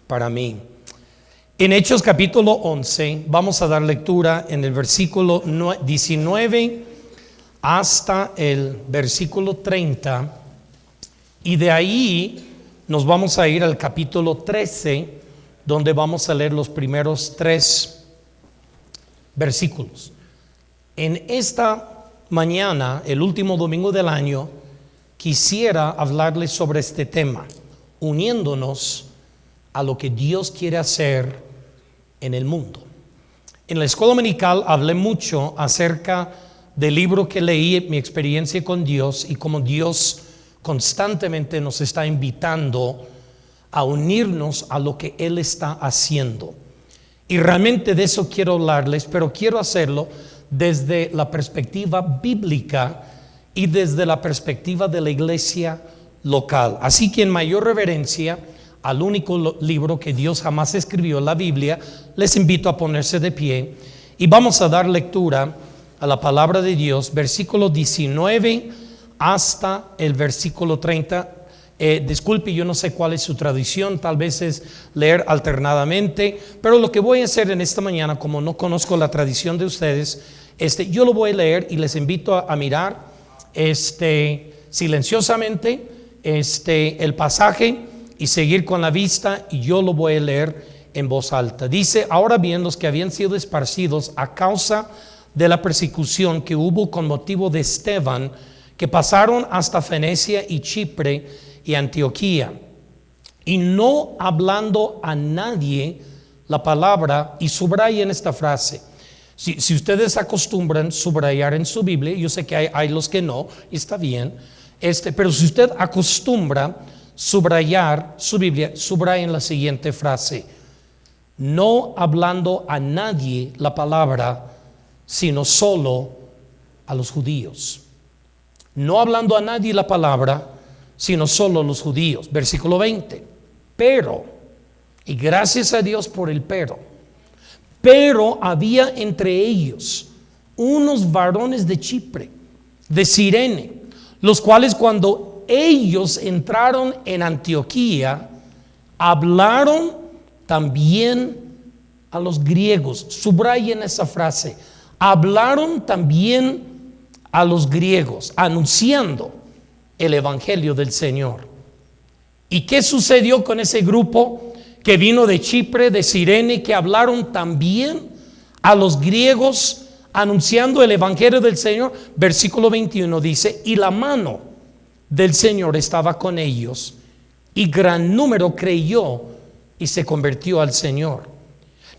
para mí. En Hechos capítulo 11 vamos a dar lectura en el versículo 19 hasta el versículo 30, y de ahí nos vamos a ir al capítulo 13, donde vamos a leer los primeros 3 versículos. En esta mañana, el último domingo del año, quisiera hablarles sobre este tema, uniéndonos a lo que Dios quiere hacer en el mundo. En la escuela dominical hablé mucho acerca del libro que leí, mi experiencia con Dios, y cómo Dios constantemente nos está invitando a unirnos a lo que Él está haciendo. Y realmente de eso quiero hablarles, pero quiero hacerlo desde la perspectiva bíblica y desde la perspectiva de la iglesia local. Así que en mayor reverencia al único libro que Dios jamás escribió, la Biblia, les invito a ponerse de pie y vamos a dar lectura a la palabra de Dios, versículo 19 hasta el versículo 30. Disculpe, yo no sé cuál es su tradición, tal vez es leer alternadamente, pero lo que voy a hacer en esta mañana, como no conozco la tradición de ustedes, yo lo voy a leer y les invito a mirar silenciosamente el pasaje y seguir con la vista, y yo lo voy a leer en voz alta. Dice: ahora bien, los que habían sido esparcidos a causa de la persecución que hubo con motivo de Esteban, que pasaron hasta Fenicia y Chipre y Antioquía, y no hablando a nadie la palabra, y subrayen esta frase. Si ustedes acostumbran subrayar en su Biblia, yo sé que hay los que no, y está bien, pero si usted acostumbra subrayar su Biblia, subrayen la siguiente frase: no hablando a nadie la palabra, sino solo a los judíos. No hablando a nadie la palabra, sino solo a los judíos. Versículo 20. Pero, y gracias a Dios por el pero había entre ellos unos varones de Chipre, de Cirene, los cuales cuando ellos entraron en Antioquía, hablaron también a los griegos. Subrayen esa frase: hablaron también a los griegos, anunciando el evangelio del Señor. ¿Y qué sucedió con ese grupo que vino de Chipre, de Cirene, que hablaron también a los griegos, anunciando el evangelio del Señor? Versículo 21 dice: y la mano del Señor estaba con ellos, y gran número creyó y se convirtió al Señor.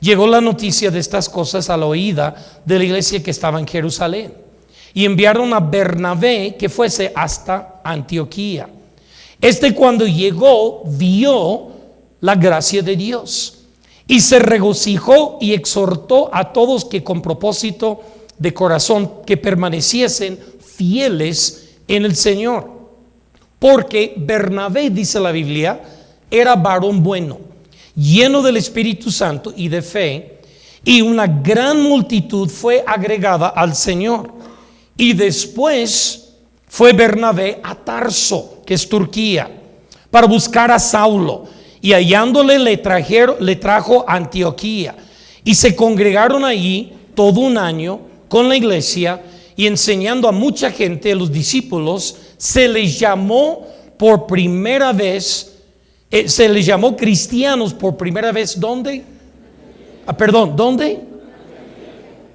Llegó la noticia de estas cosas a la oída de la iglesia que estaba en Jerusalén, y enviaron a Bernabé que fuese hasta Antioquía. Cuando llegó, vio la gracia de Dios, y se regocijó y exhortó a todos que con propósito de corazón que permaneciesen fieles en el Señor. Porque Bernabé, dice la Biblia, era varón bueno, lleno del Espíritu Santo y de fe, y una gran multitud fue agregada al Señor. Y después fue Bernabé a Tarso, que es Turquía, para buscar a Saulo, y hallándole le trajo a Antioquía, y se congregaron allí todo un año con la iglesia, y enseñando a mucha gente, a los discípulos, se les llamó por primera vez, se les llamó cristianos por primera vez. ¿Dónde? ¿Dónde?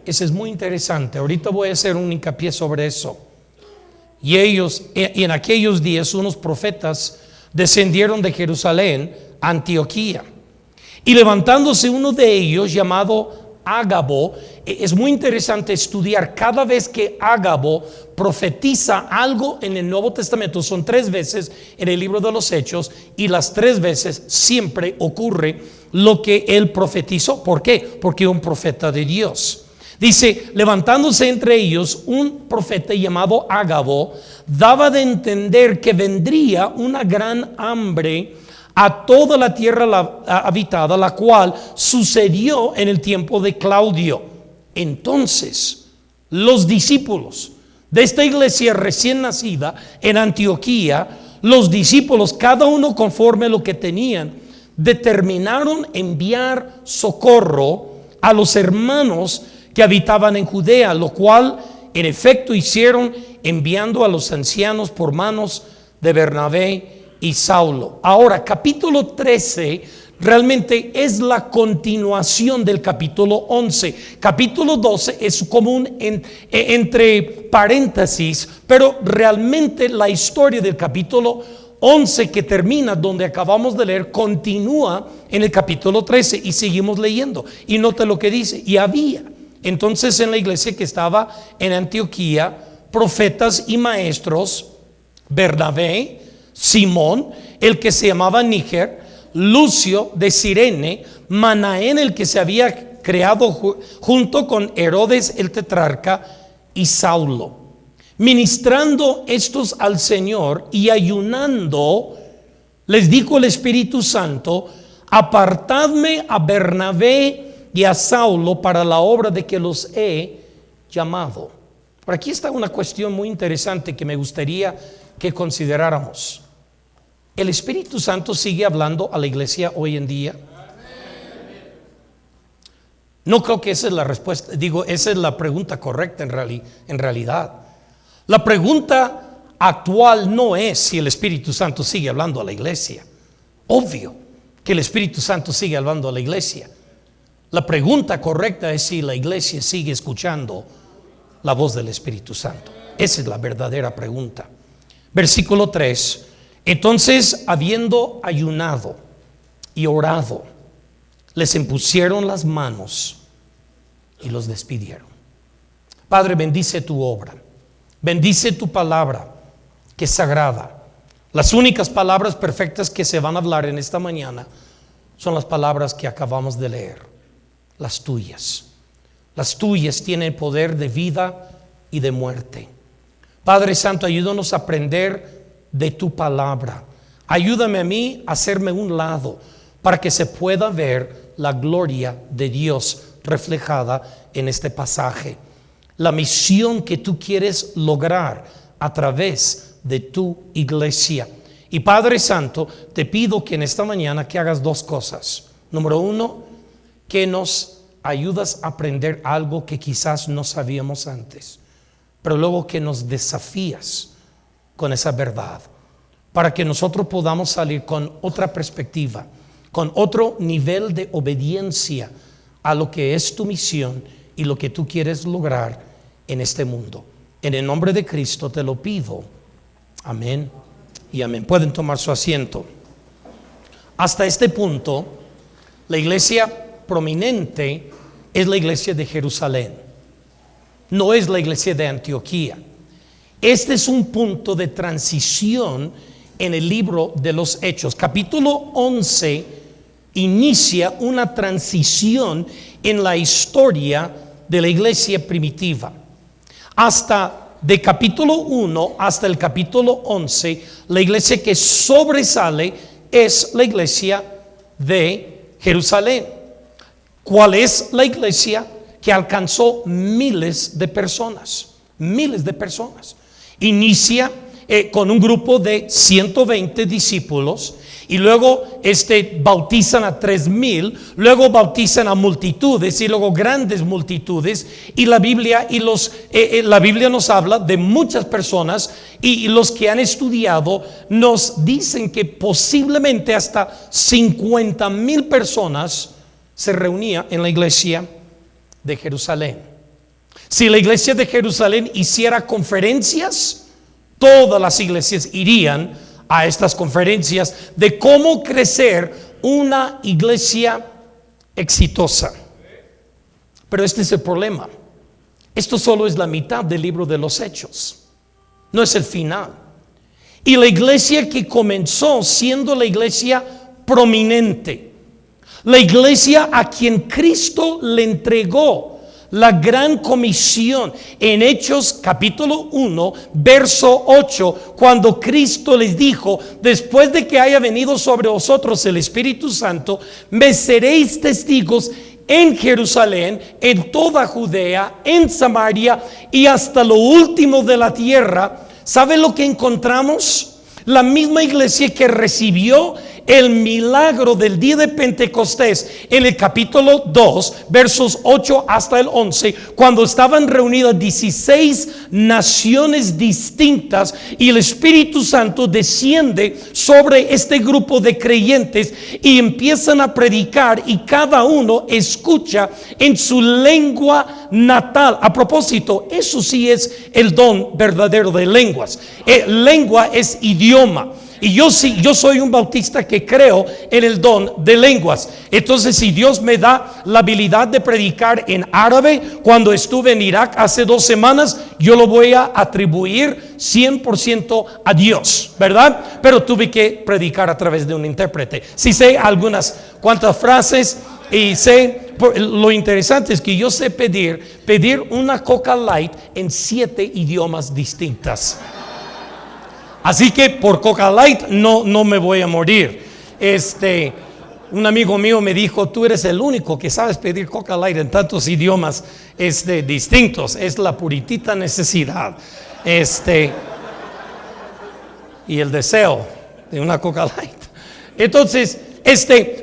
Eso es muy interesante. Ahorita voy a hacer un hincapié sobre eso. Y en aquellos días, unos profetas descendieron de Jerusalén a Antioquía. Y levantándose uno de ellos, llamado Ágabo, es muy interesante estudiar cada vez que Ágabo profetiza algo en el Nuevo Testamento. Son 3 veces en el libro de los Hechos, y las 3 veces siempre ocurre lo que él profetizó. ¿Por qué? Porque un profeta de Dios. Dice: levantándose entre ellos un profeta llamado Ágabo, daba de entender que vendría una gran hambre a toda la tierra habitada, la cual sucedió en el tiempo de Claudio. Entonces los discípulos de esta iglesia recién nacida en Antioquía, los discípulos, cada uno conforme lo que tenían, determinaron enviar socorro a los hermanos que habitaban en Judea, lo cual en efecto hicieron, enviando a los ancianos por manos de Bernabé y Saulo. Ahora, capítulo 13 realmente es la continuación del capítulo 11. Capítulo 12 es como entre paréntesis, pero realmente la historia del capítulo 11 que termina donde acabamos de leer continúa en el capítulo 13 y seguimos leyendo. Y note lo que dice: y había entonces en la iglesia que estaba en Antioquía profetas y maestros, Bernabé, Simón, el que se llamaba Níger, Lucio de Cirene, Manaén, el que se había creado junto con Herodes el tetrarca, y Saulo. Ministrando estos al Señor y ayunando, les dijo el Espíritu Santo: apartadme a Bernabé y a Saulo para la obra de que los he llamado. Por aquí está una cuestión muy interesante que me gustaría que consideráramos. ¿El Espíritu Santo sigue hablando a la iglesia hoy en día? No creo que esa es la respuesta. Esa es la pregunta correcta en realidad. La pregunta actual no es si el Espíritu Santo sigue hablando a la iglesia. Obvio que el Espíritu Santo sigue hablando a la iglesia. La pregunta correcta es si la iglesia sigue escuchando la voz del Espíritu Santo. Esa es la verdadera pregunta. Versículo 3. Entonces, habiendo ayunado y orado, les impusieron las manos y los despidieron. Padre, bendice tu obra, bendice tu palabra que es sagrada. Las únicas palabras perfectas que se van a hablar en esta mañana son las palabras que acabamos de leer, las tuyas. Las tuyas tienen poder de vida y de muerte. Padre Santo, ayúdanos a aprender de tu palabra. Ayúdame a mí a hacerme un lado para que se pueda ver la gloria de Dios reflejada en este pasaje. La misión que tú quieres lograr a través de tu iglesia. Y Padre Santo, te pido que en esta mañana que hagas dos cosas. Número uno, que nos ayudas a aprender algo que quizás no sabíamos antes, pero luego que nos desafías con esa verdad, para que nosotros podamos salir con otra perspectiva, con otro nivel de obediencia a lo que es tu misión y lo que tú quieres lograr en este mundo. En el nombre de Cristo te lo pido. Amén y amén. Pueden tomar su asiento. Hasta este punto, la iglesia prominente es la iglesia de Jerusalén, no es la iglesia de Antioquía. Este es un punto de transición en el libro de los Hechos. Capítulo 11 inicia una transición en la historia de la iglesia primitiva. De capítulo 1 hasta el capítulo 11, la iglesia que sobresale es la iglesia de Jerusalén. ¿Cuál es la iglesia que alcanzó miles de personas? Miles de personas. Inicia con un grupo de 120 discípulos y luego bautizan a 3,000, luego bautizan a multitudes y luego grandes multitudes, y la Biblia nos habla de muchas personas, y los que han estudiado nos dicen que posiblemente hasta 50,000 personas se reunían en la iglesia de Jerusalén. Si la iglesia de Jerusalén hiciera conferencias, todas las iglesias irían a estas conferencias de cómo crecer una iglesia exitosa. Pero este es el problema. Esto solo es la mitad del libro de los Hechos, no es el final. Y la iglesia que comenzó siendo la iglesia prominente, la iglesia a quien Cristo le entregó la gran comisión en Hechos capítulo 1 verso 8, cuando Cristo les dijo: después de que haya venido sobre vosotros el Espíritu Santo, me seréis testigos en Jerusalén, en toda Judea, en Samaria y hasta lo último de la tierra. ¿Sabe lo que encontramos? La misma iglesia que recibió el milagro del día de Pentecostés en el capítulo 2, versos 8 hasta el 11, cuando estaban reunidas 16 naciones distintas y el Espíritu Santo desciende sobre este grupo de creyentes y empiezan a predicar y cada uno escucha en su lengua natal. A propósito, eso sí es el don verdadero de lenguas. Lengua es idioma. Y yo soy un bautista que creo en el don de lenguas. Entonces, si Dios me da la habilidad de predicar en árabe cuando estuve en Irak hace 2 semanas, yo lo voy a atribuir 100% a Dios, ¿verdad? Pero tuve que predicar a través de un intérprete. Sí sé algunas cuantas frases y sé, lo interesante es que yo sé pedir una Coca Light en 7 idiomas distintas. Así que por Coca Light no me voy a morir. Un amigo mío me dijo: tú eres el único que sabes pedir Coca Light en tantos idiomas distintos. Es la puritita necesidad. Y el deseo de una Coca Light. Entonces,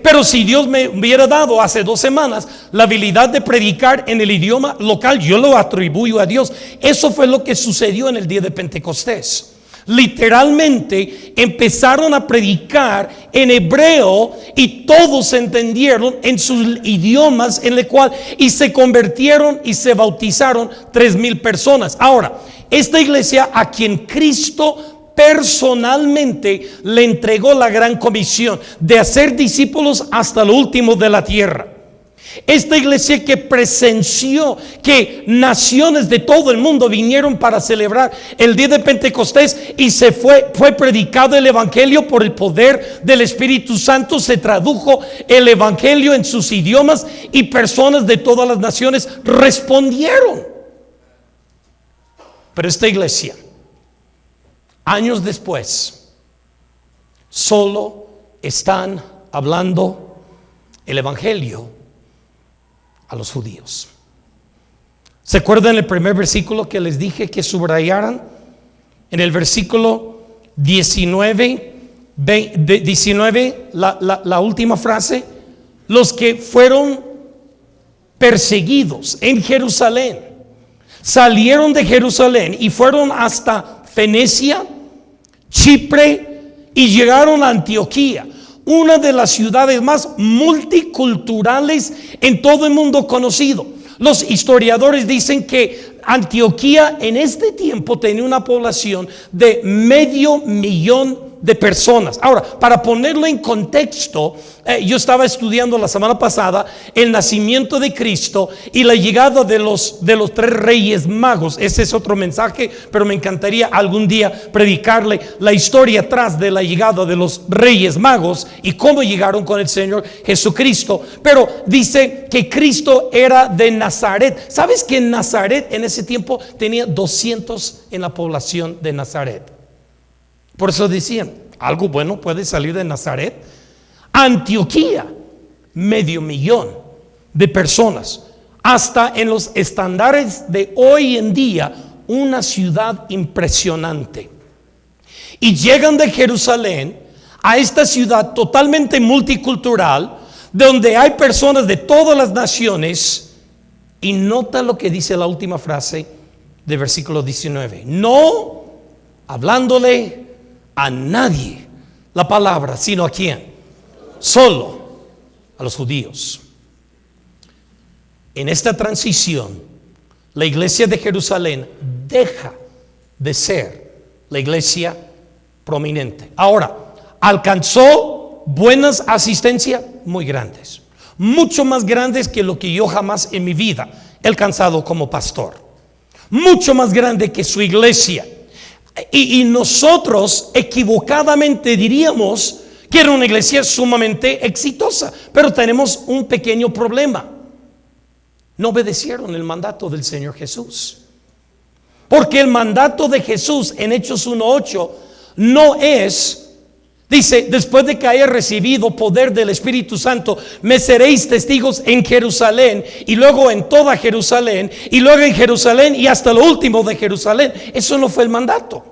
pero si Dios me hubiera dado hace 2 semanas la habilidad de predicar en el idioma local, yo lo atribuyo a Dios. Eso fue lo que sucedió en el día de Pentecostés. Literalmente empezaron a predicar en hebreo y todos entendieron en sus idiomas en el cual y se convirtieron y se bautizaron 3,000 personas. Ahora, esta iglesia a quien Cristo personalmente le entregó la gran comisión de hacer discípulos hasta lo último de la tierra. Esta iglesia que presenció que naciones de todo el mundo vinieron para celebrar el día de Pentecostés y fue predicado el evangelio por el poder del Espíritu Santo, se tradujo el evangelio en sus idiomas y personas de todas las naciones respondieron. Pero esta iglesia, años después, solo están hablando el evangelio a los judíos. ¿Se acuerdan el primer versículo que les dije que subrayaran? En el versículo 19, la última frase: los que fueron perseguidos en Jerusalén salieron de Jerusalén y fueron hasta Fenicia, Chipre y llegaron a Antioquía, una de las ciudades más multiculturales en todo el mundo conocido. Los historiadores dicen que Antioquía en este tiempo tenía una población de 500,000 de personas. Ahora, para ponerlo en contexto, yo estaba estudiando la semana pasada el nacimiento de Cristo y la llegada de los 3 reyes magos. Ese es otro mensaje, pero me encantaría algún día predicarle la historia atrás de la llegada de los reyes magos y cómo llegaron con el Señor Jesucristo. Pero dice que Cristo era de Nazaret. ¿Sabes que Nazaret en ese tiempo tenía 200 en la población de Nazaret? Por eso decían, algo bueno puede salir de Nazaret. Antioquía, 500,000 de personas. Hasta en los estándares de hoy en día, una ciudad impresionante. Y llegan de Jerusalén a esta ciudad totalmente multicultural, donde hay personas de todas las naciones. Y nota lo que dice la última frase del versículo 19: no hablándole a nadie la palabra, sino a quién, solo a los judíos. En esta transición, la iglesia de Jerusalén deja de ser la iglesia prominente. Ahora, alcanzó buenas asistencias muy grandes, mucho más grandes que lo que yo jamás en mi vida he alcanzado como pastor, mucho más grande que su iglesia. Y nosotros equivocadamente diríamos que era una iglesia sumamente exitosa, pero tenemos un pequeño problema: no obedecieron el mandato del Señor Jesús. Porque el mandato de Jesús en Hechos 1:8 no es, dice, después de que haya recibido poder del Espíritu Santo, me seréis testigos en Jerusalén, y luego en toda Jerusalén, y luego en Jerusalén y hasta lo último de Jerusalén. Eso no fue el mandato.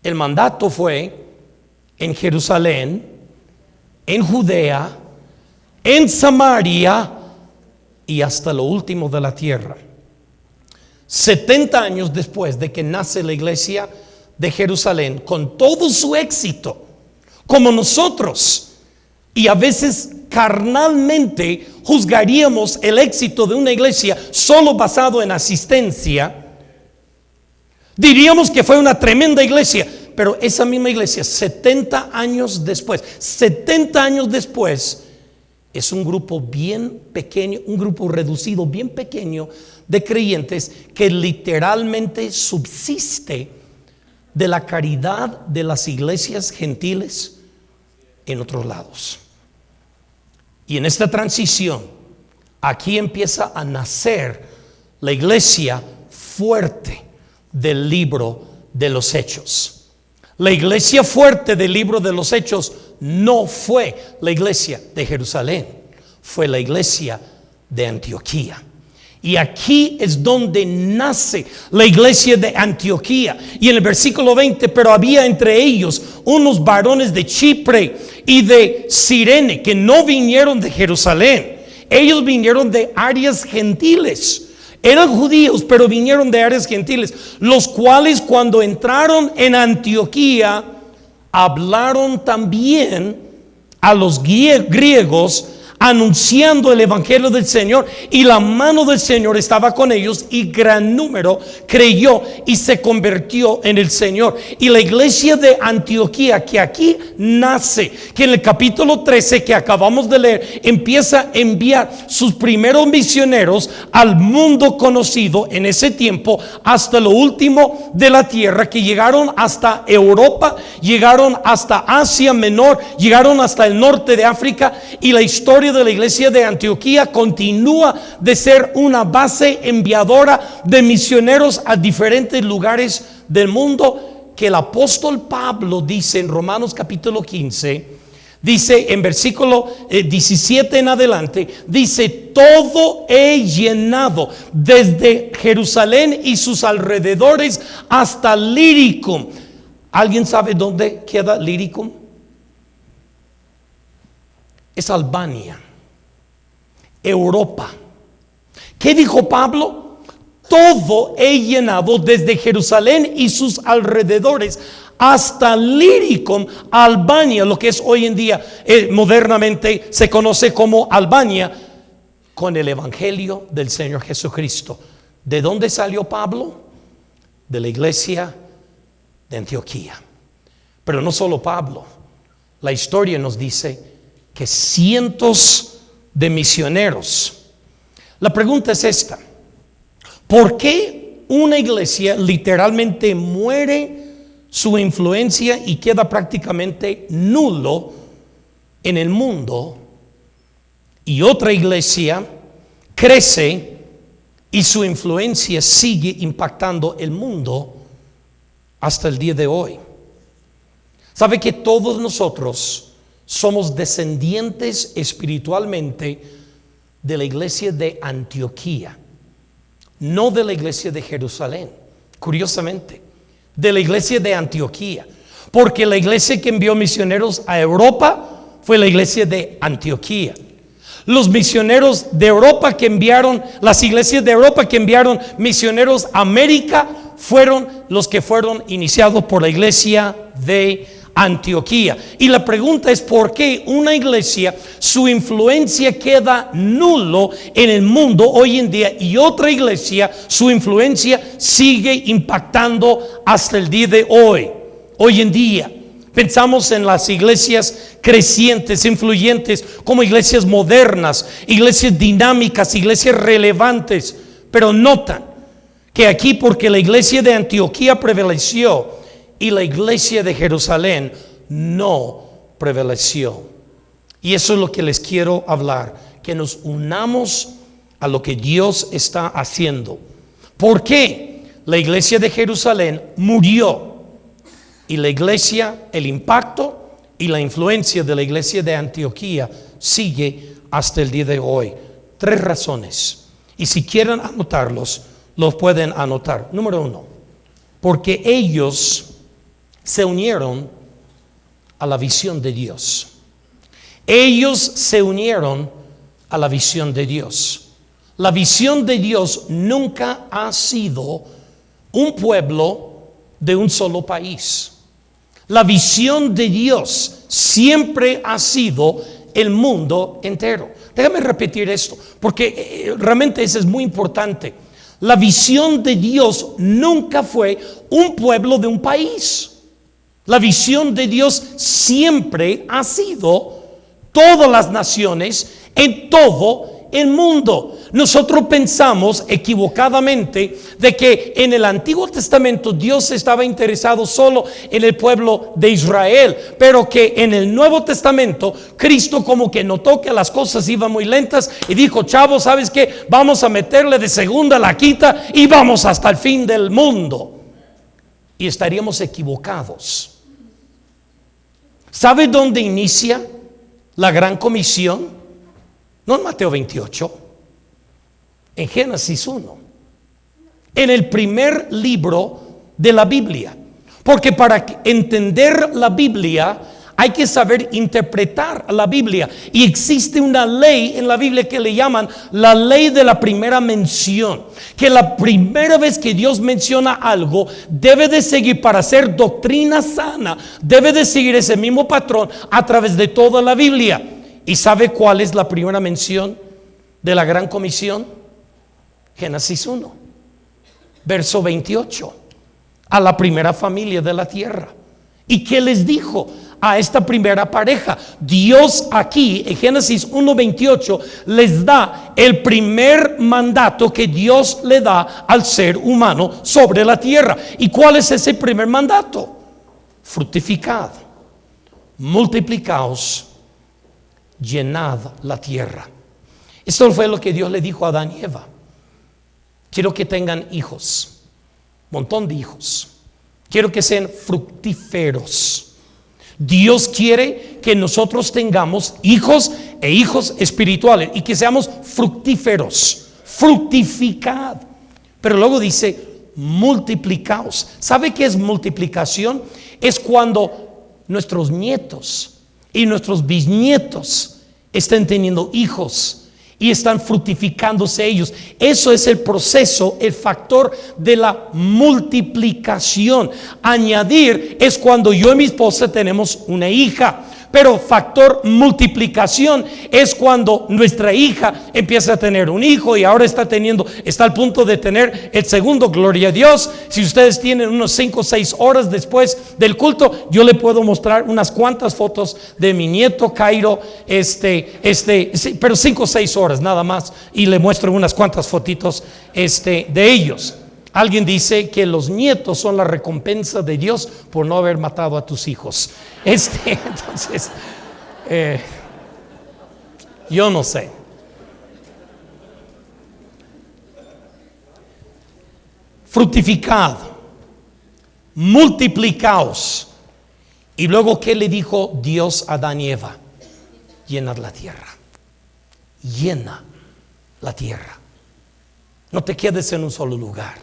El mandato fue en Jerusalén, en Judea, en Samaria y hasta lo último de la tierra. 70 años después de que nace la iglesia de Jerusalén, con todo su éxito, como nosotros, y a veces carnalmente juzgaríamos el éxito de una iglesia solo basado en asistencia, diríamos que fue una tremenda iglesia. Pero esa misma iglesia 70 años después es un grupo bien pequeño, un grupo reducido bien pequeño de creyentes que literalmente subsiste de la caridad de las iglesias gentiles en otros lados. Y en esta transición, aquí empieza a nacer la iglesia fuerte del libro de los Hechos. La iglesia fuerte del libro de los Hechos no fue la iglesia de Jerusalén, fue la iglesia de Antioquía. Y aquí es donde nace la iglesia de Antioquía. Y en el versículo 20, pero había entre ellos unos varones de Chipre y de Cirene que no vinieron de Jerusalén. Ellos vinieron de áreas gentiles. Eran judíos, pero vinieron de áreas gentiles, los cuales cuando entraron en Antioquía hablaron también a los griegos, anunciando el evangelio del Señor, y la mano del Señor estaba con ellos, y gran número creyó y se convirtió en el Señor. Y la iglesia de Antioquía, que aquí nace, que en el capítulo 13 que acabamos de leer, empieza a enviar sus primeros misioneros al mundo conocido en ese tiempo, hasta lo último de la tierra, que llegaron hasta Europa, llegaron hasta Asia Menor, llegaron hasta el norte de África. Y la historia de la iglesia de Antioquía continúa de ser una base enviadora de misioneros a diferentes lugares del mundo, que el apóstol Pablo dice en Romanos capítulo 15, dice en versículo 17 en adelante, dice: todo he llenado desde Jerusalén y sus alrededores hasta Liricum. ¿Alguien sabe dónde queda Liricum? Es Albania, Europa. ¿Qué dijo Pablo? Todo he llenado desde Jerusalén y sus alrededores hasta Liricum, Albania, lo que es hoy en día modernamente se conoce como Albania, con el evangelio del Señor Jesucristo. ¿De dónde salió Pablo? De la iglesia de Antioquía. Pero no solo Pablo, la historia nos dice que cientos de misioneros. La pregunta es esta: ¿por qué una iglesia literalmente muere su influencia y queda prácticamente nulo en el mundo, y otra iglesia crece y su influencia sigue impactando el mundo hasta el día de hoy? ¿Sabe que todos nosotros somos descendientes espiritualmente de la iglesia de Antioquía, no de la iglesia de Jerusalén? Curiosamente, de la iglesia de Antioquía, porque la iglesia que envió misioneros a Europa fue la iglesia de Antioquía. Los misioneros de Europa que enviaron, las iglesias de Europa que enviaron misioneros a América, fueron los que fueron iniciados por la iglesia de Antioquía. Y la pregunta es: ¿por qué una iglesia su influencia queda nulo en el mundo hoy en día, y otra iglesia su influencia sigue impactando hasta el día de hoy? Hoy en día pensamos en las iglesias crecientes, influyentes, como iglesias modernas, iglesias dinámicas, iglesias relevantes, pero notan que aquí, porque la iglesia de Antioquía prevaleció y la iglesia de Jerusalén no prevaleció. Y eso es lo que les quiero hablar, que nos unamos a lo que Dios está haciendo. ¿Por qué la iglesia de Jerusalén murió y la iglesia, el impacto y la influencia de la iglesia de Antioquía sigue hasta el día de hoy? 3 razones, y si quieren anotarlos, los pueden anotar. Número 1, porque ellos se unieron a la visión de Dios. Ellos se unieron a la visión de Dios. La visión de Dios nunca ha sido un pueblo de un solo país. La visión de Dios siempre ha sido el mundo entero. Déjame repetir esto, porque realmente eso es muy importante. La visión de Dios nunca fue un pueblo de un país. La visión de Dios siempre ha sido todas las naciones en todo el mundo. Nosotros pensamos equivocadamente de que en el Antiguo Testamento Dios estaba interesado solo en el pueblo de Israel, pero que en el Nuevo Testamento Cristo como que notó que las cosas iban muy lentas y dijo: chavos, ¿sabes qué? Vamos a meterle de segunda la quita y vamos hasta el fin del mundo. Y estaríamos equivocados. ¿Sabe dónde inicia la gran comisión? No en Mateo 28, en Génesis 1, en el primer libro de la Biblia. Porque para entender la Biblia hay que saber interpretar la Biblia. Y existe una ley en la Biblia que le llaman la ley de la primera mención. Que la primera vez que Dios menciona algo, debe de seguir, para ser doctrina sana, debe de seguir ese mismo patrón a través de toda la Biblia. ¿Y sabe cuál es la primera mención de la gran comisión? Génesis 1, verso 28. A la primera familia de la tierra. ¿Y qué les dijo a esta primera pareja? Dios aquí en Génesis 1:28 les da el primer mandato que Dios le da al ser humano sobre la tierra. ¿Y cuál es ese primer mandato? Fructificad, multiplicaos, llenad la tierra. Esto fue lo que Dios le dijo a Adán y Eva. Quiero que tengan hijos, montón de hijos. Quiero que sean fructíferos. Dios quiere que nosotros tengamos hijos e hijos espirituales y que seamos fructíferos. Fructificad. Pero luego dice: multiplicaos. ¿Sabe qué es multiplicación? Es cuando nuestros nietos y nuestros bisnietos están teniendo hijos y están fructificándose ellos. Eso es el proceso, el factor de la multiplicación. Añadir es cuando yo y mi esposa tenemos una hija. Pero factor multiplicación es cuando nuestra hija empieza a tener un hijo y ahora está al punto de tener el segundo. Gloria a Dios. Si ustedes tienen unos 5 o 6 horas después del culto, yo le puedo mostrar unas cuantas fotos de mi nieto Cairo, pero 5 o 6 horas nada más, y le muestro unas cuantas fotitos de ellos. Alguien dice que los nietos son la recompensa de Dios por no haber matado a tus hijos. Entonces, yo no sé. Fructificad, multiplicaos. Y luego, ¿qué le dijo Dios a Adán y Eva? Llenad la tierra. Llena la tierra. No te quedes en un solo lugar.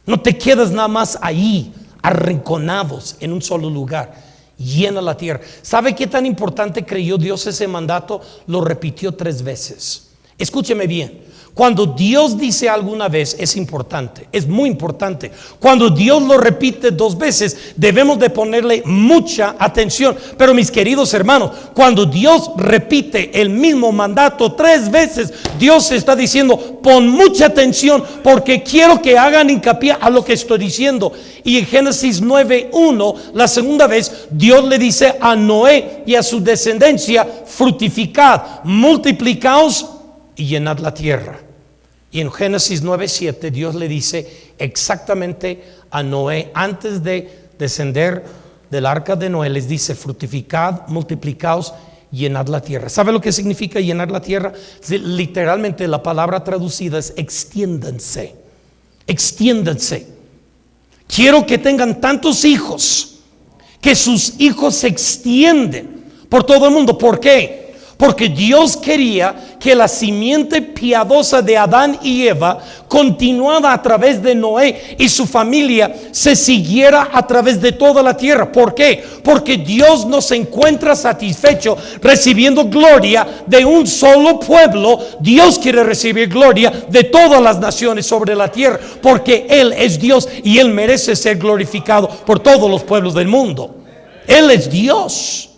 No te quedes nada más ahí, arrinconados en un solo lugar. Llena la tierra. ¿Sabe qué tan importante creyó Dios ese mandato? Lo repitió 3 veces. Escúcheme bien. Cuando Dios dice alguna vez, es importante, es muy importante. Cuando Dios lo repite 2 veces, debemos de ponerle mucha atención. Pero mis queridos hermanos, cuando Dios repite el mismo mandato 3 veces, Dios está diciendo: pon mucha atención, porque quiero que hagan hincapié a lo que estoy diciendo. Y en Génesis 9:1, la segunda vez, Dios le dice a Noé y a su descendencia: fructificad, multiplicaos y llenad la tierra. Y en Génesis 9:7 Dios le dice exactamente a Noé, antes de descender del arca de Noé, les dice: fructificad, multiplicaos, llenad la tierra. ¿Sabe lo que significa llenar la tierra? Literalmente la palabra traducida es extiéndanse. Extiéndanse. Quiero que tengan tantos hijos que sus hijos se extienden por todo el mundo. ¿Por qué? Porque Dios quería que la simiente piadosa de Adán y Eva, continuada a través de Noé y su familia, se siguiera a través de toda la tierra. ¿Por qué? Porque Dios no se encuentra satisfecho recibiendo gloria de un solo pueblo. Dios quiere recibir gloria de todas las naciones sobre la tierra, porque Él es Dios y Él merece ser glorificado por todos los pueblos del mundo. Él es Dios.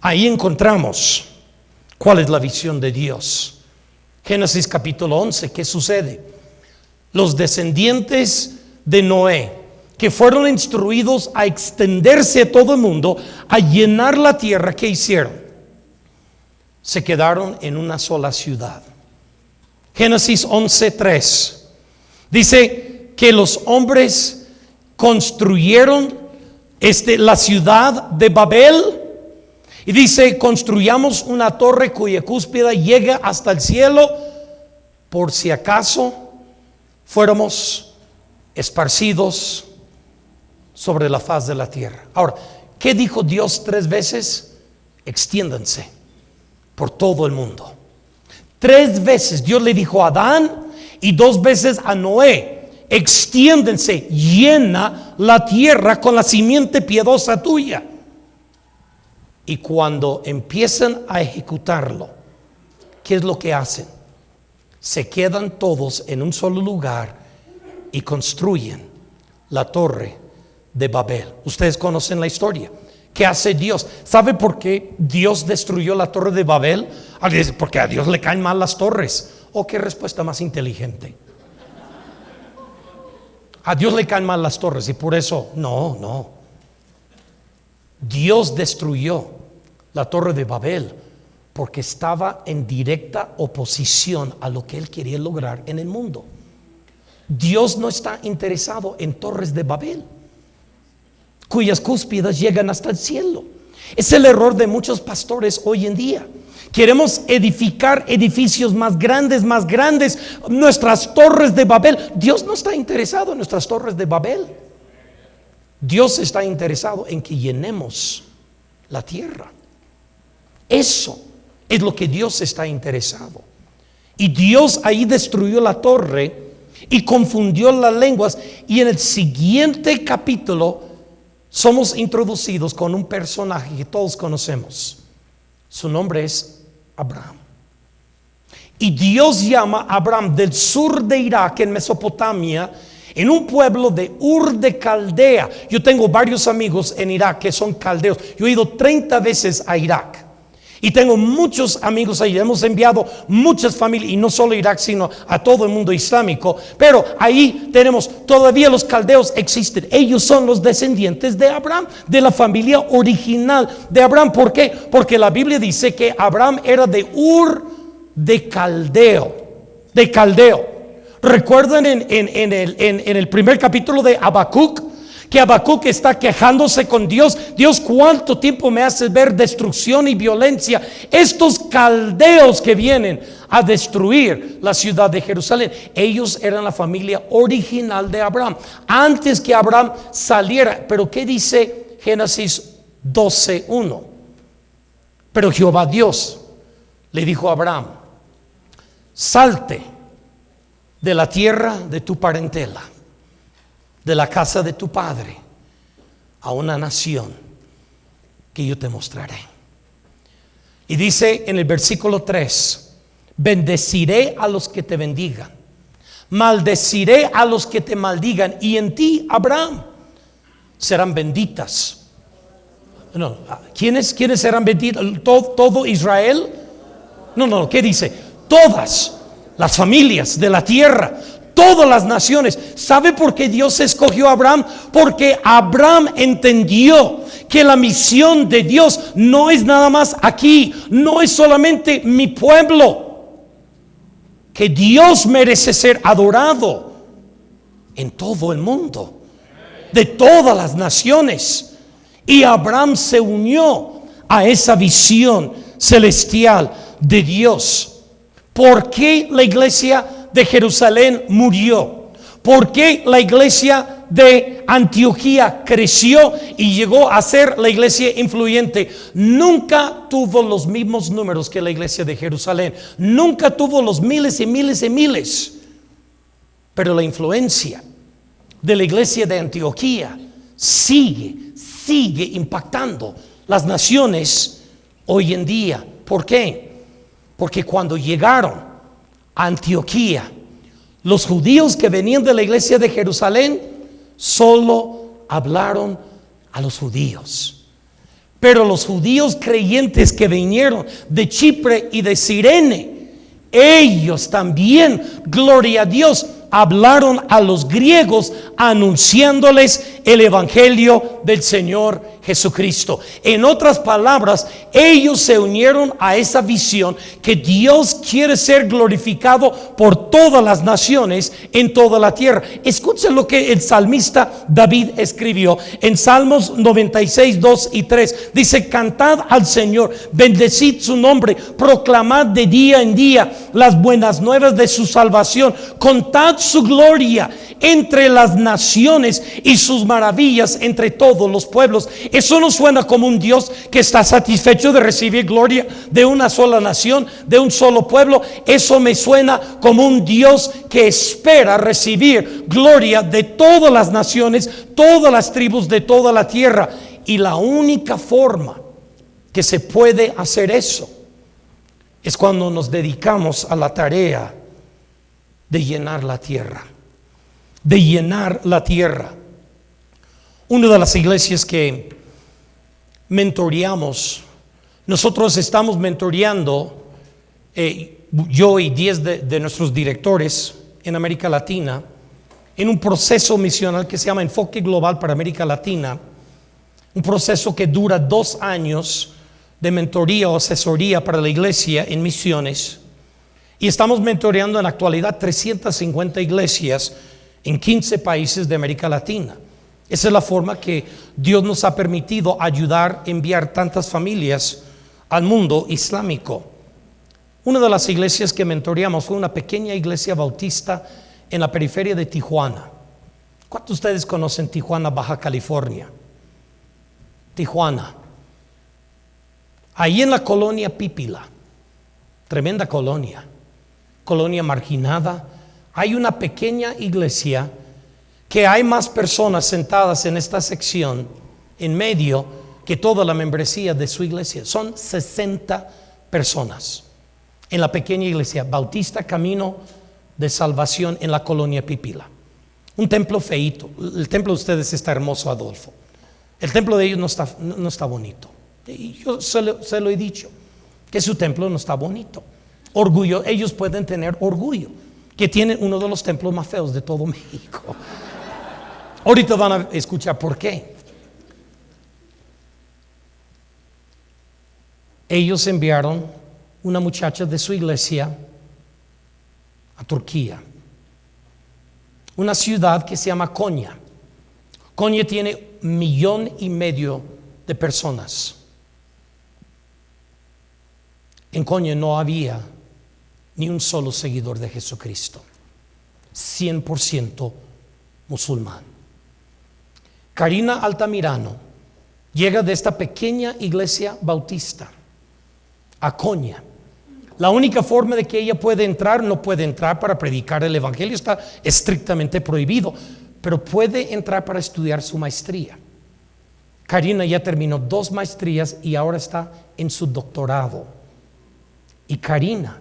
Ahí encontramos cuál es la visión de Dios. Génesis capítulo 11, ¿qué sucede? Los descendientes de Noé, que fueron instruidos a extenderse a todo el mundo, a llenar la tierra, ¿qué hicieron? Se quedaron en una sola ciudad. Génesis 11:3 dice que los hombres construyeron la ciudad de Babel. Y dice, construyamos una torre cuya cúspide llega hasta el cielo, por si acaso fuéramos esparcidos sobre la faz de la tierra. Ahora, ¿qué dijo Dios 3 veces? Extiéndanse por todo el mundo. 3 veces Dios le dijo a Adán y 2 veces a Noé: extiéndense, llena la tierra con la simiente piadosa tuya. Y cuando empiezan a ejecutarlo, ¿qué es lo que hacen? Se quedan todos en un solo lugar y construyen la torre de Babel. Ustedes conocen la historia. ¿Qué hace Dios? ¿Sabe por qué Dios destruyó la torre de Babel? Porque a Dios le caen mal las torres. ¿O qué respuesta más inteligente? A Dios le caen mal las torres y por eso, no. Dios destruyó la torre de Babel porque estaba en directa oposición a lo que Él quería lograr en el mundo. Dios no está interesado en torres de Babel cuyas cúspides llegan hasta el cielo. Es el error de muchos pastores hoy en día. Queremos edificar edificios más grandes, nuestras torres de Babel. Dios no está interesado en nuestras torres de Babel. Dios está interesado en que llenemos la tierra. Eso es lo que Dios está interesado. Y Dios ahí destruyó la torre y confundió las lenguas. Y en el siguiente capítulo somos introducidos con un personaje que todos conocemos. Su nombre es Abraham. Y Dios llama a Abraham del sur de Irak, en Mesopotamia, en un pueblo de Ur de Caldea. Yo tengo varios amigos en Irak que son caldeos. Yo he ido 30 veces a Irak y tengo muchos amigos ahí. Hemos enviado muchas familias, y no solo a Irak, sino a todo el mundo islámico. Pero ahí tenemos, todavía los caldeos existen. Ellos son los descendientes de Abraham, de la familia original de Abraham. ¿Por qué? Porque la Biblia dice que Abraham era de Ur de Caldeo. ¿Recuerdan en el primer capítulo de Habacuc? Que Habacuc está quejándose con Dios. Dios, ¿cuánto tiempo me haces ver destrucción y violencia? Estos caldeos que vienen a destruir la ciudad de Jerusalén, ellos eran la familia original de Abraham, antes que Abraham saliera. Pero ¿qué dice Génesis 12:1? Pero Jehová Dios le dijo a Abraham: salte de la tierra de tu parentela, de la casa de tu padre, a una nación que yo te mostraré. Y dice en el versículo 3: bendeciré a los que te bendigan, maldeciré a los que te maldigan, y en ti, Abraham, serán benditas. No, ¿quiénes serán benditas? ¿Todo Israel? No, ¿qué dice? Todas las familias de la tierra, todas las naciones. ¿Sabe por qué Dios escogió a Abraham? Porque Abraham entendió que la misión de Dios no es nada más aquí, no es solamente mi pueblo, que Dios merece ser adorado en todo el mundo, de todas las naciones. Y Abraham se unió a esa visión celestial de Dios. ¿Por qué la iglesia de Jerusalén murió? ¿Por qué la iglesia de Antioquía creció y llegó a ser la iglesia influyente. Nunca tuvo los mismos números que la iglesia de Jerusalén. Nunca tuvo los miles y miles y miles. Pero la influencia de la iglesia de Antioquía sigue impactando las naciones hoy en día. ¿Por qué? Porque cuando llegaron a Antioquía, los judíos que venían de la iglesia de Jerusalén solo hablaron a los judíos. Pero los judíos creyentes que vinieron de Chipre y de Cirene, ellos también, gloria a Dios, hablaron a los griegos anunciándoles el evangelio del Señor Jesucristo. En otras palabras, ellos se unieron a esa visión que Dios quiere ser glorificado por todas las naciones en toda la tierra. Escuchen lo que el salmista David escribió en Salmos 96, 2 y 3. Dice: cantad al Señor, bendecid su nombre, proclamad de día en día las buenas nuevas de su salvación, contad su gloria entre las naciones y sus maravillas entre todos los pueblos. Eso no suena como un Dios que está satisfecho de recibir gloria de una sola nación, de un solo pueblo. Eso me suena como un Dios que espera recibir gloria de todas las naciones, todas las tribus de toda la tierra. Y la única forma que se puede hacer eso es cuando nos dedicamos a la tarea de llenar la tierra. De llenar la tierra. Una de las iglesias que mentoreamos, nosotros estamos mentoreando, yo y 10 de nuestros directores en América Latina, en un proceso misional que se llama Enfoque Global para América Latina. Un proceso que dura 2 años de mentoría o asesoría para la iglesia en misiones. Y estamos mentoreando en la actualidad 350 iglesias en 15 países de América Latina. Esa es la forma que Dios nos ha permitido ayudar a enviar tantas familias al mundo islámico. Una de las iglesias que mentoreamos fue una pequeña iglesia bautista en la periferia de Tijuana. ¿Cuántos de ustedes conocen Tijuana, Baja California? Tijuana. Ahí en la colonia Pípila, tremenda colonia marginada, hay una pequeña iglesia que hay más personas sentadas en esta sección en medio que toda la membresía de su iglesia. Son 60 personas en la pequeña iglesia Bautista Camino de Salvación en la colonia Pípila. Un templo feíto. El templo de ustedes está hermoso, Adolfo. El templo de ellos no está bonito. Y yo se lo he dicho, que su templo no está bonito. Orgullo, ellos pueden tener orgullo que tienen uno de los templos más feos de todo México. Ahorita van a escuchar por qué. Ellos enviaron una muchacha de su iglesia a Turquía, una ciudad que se llama Konya. Konya tiene 1,5 millones de personas. En Konya no había ni un solo seguidor de Jesucristo. 100% musulmán. Karina Altamirano llega de esta pequeña iglesia bautista a Konya. La única forma de que ella puede entrar, no puede entrar para predicar el evangelio, está estrictamente prohibido, pero puede entrar para estudiar su maestría. Karina ya terminó 2 maestrías y ahora está en su doctorado. Y Karina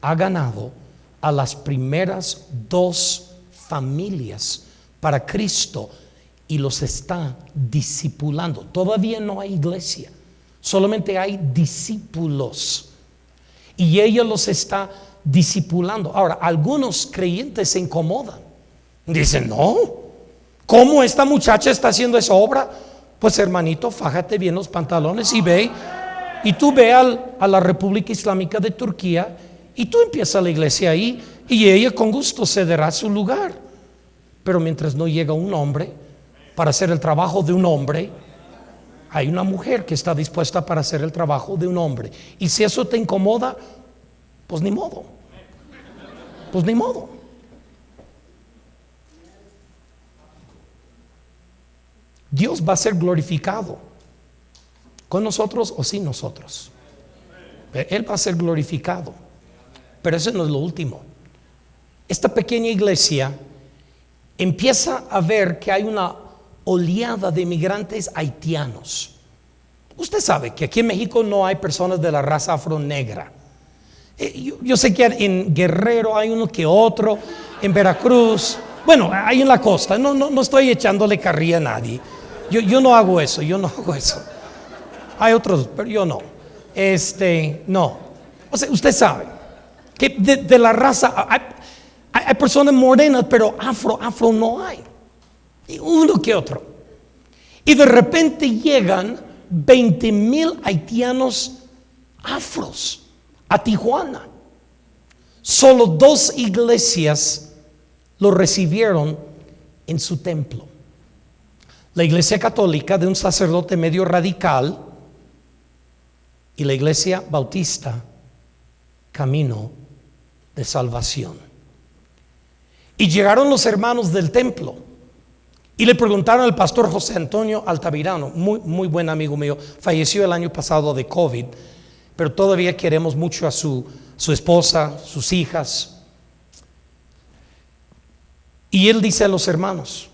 ha ganado a las primeras 2 familias para Cristo y los está discipulando. Todavía no hay iglesia, solamente hay discípulos y ella los está discipulando. Ahora, algunos creyentes se incomodan, dicen: no, ¿cómo esta muchacha está haciendo esa obra? Pues hermanito, fájate bien los pantalones y ve. Y tú ve a la República Islámica de Turquía y tú empiezas la iglesia ahí y ella con gusto cederá su lugar. Pero mientras no llega un hombre para hacer el trabajo de un hombre, hay una mujer que está dispuesta para hacer el trabajo de un hombre. Y si eso te incomoda, pues ni modo. Pues ni modo. Dios va a ser glorificado con nosotros o sin nosotros. Él va a ser glorificado. Pero eso no es lo último. Esta pequeña iglesia empieza a ver que hay una oleada de migrantes haitianos. Usted sabe que aquí en México no hay personas de la raza afro-negra. Yo sé que en Guerrero hay uno que otro, en Veracruz, bueno, hay en la costa. No estoy echándole carrilla a nadie. Yo no hago eso, Hay otros, pero yo no. No. O sea, usted sabe que de la raza hay personas morenas, pero afro no hay. Y uno que otro. Y de repente llegan 20,000 haitianos afros a Tijuana. Solo 2 iglesias lo recibieron en su templo. La iglesia católica de un sacerdote medio radical y la iglesia bautista Camino de Salvación. Y llegaron los hermanos del templo y le preguntaron al pastor José Antonio Altamirano, muy buen amigo mío, falleció el año pasado de COVID, pero todavía queremos mucho a su esposa, sus hijas. Y él dice a los hermanos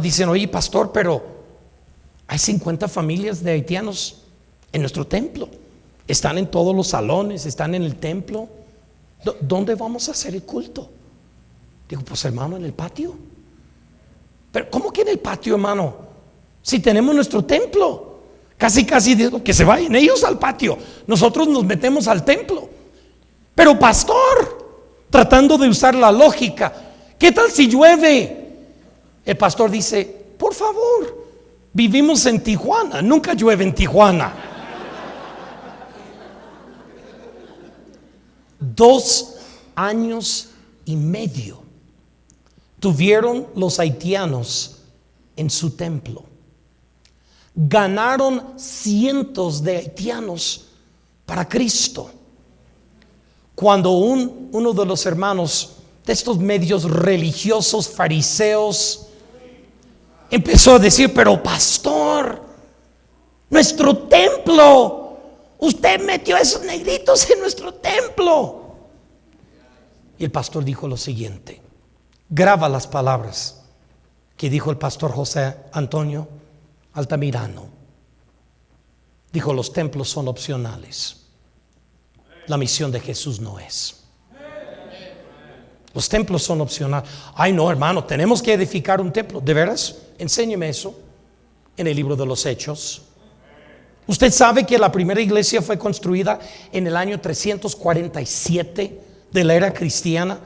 dicen: oye, pastor, pero hay 50 familias de haitianos en nuestro templo, están en todos los salones, están en el templo. ¿Dónde vamos a hacer el culto? Digo, pues hermano, en el patio. Pero ¿cómo que en el patio, hermano? Si tenemos nuestro templo. Casi digo que se vayan ellos al patio, nosotros nos metemos al templo. Pero pastor, tratando de usar la lógica, ¿qué tal si llueve? El pastor dice: por favor, vivimos en Tijuana, nunca llueve en Tijuana. 2 años y medio tuvieron los haitianos en su templo. Ganaron cientos de haitianos para Cristo. Cuando uno de los hermanos de estos medios religiosos fariseos empezó a decir: pero pastor, nuestro templo, usted metió a esos negritos en nuestro templo. Y el pastor dijo lo siguiente: graba las palabras que dijo el pastor José Antonio Altamirano. Dijo: los templos son opcionales, la misión de Jesús no es. Los templos son opcionales. Ay, no, hermano, tenemos que edificar un templo. ¿De veras? Enséñeme eso en el libro de los Hechos. Usted sabe que la primera iglesia fue construida en el año 347 de la era cristiana,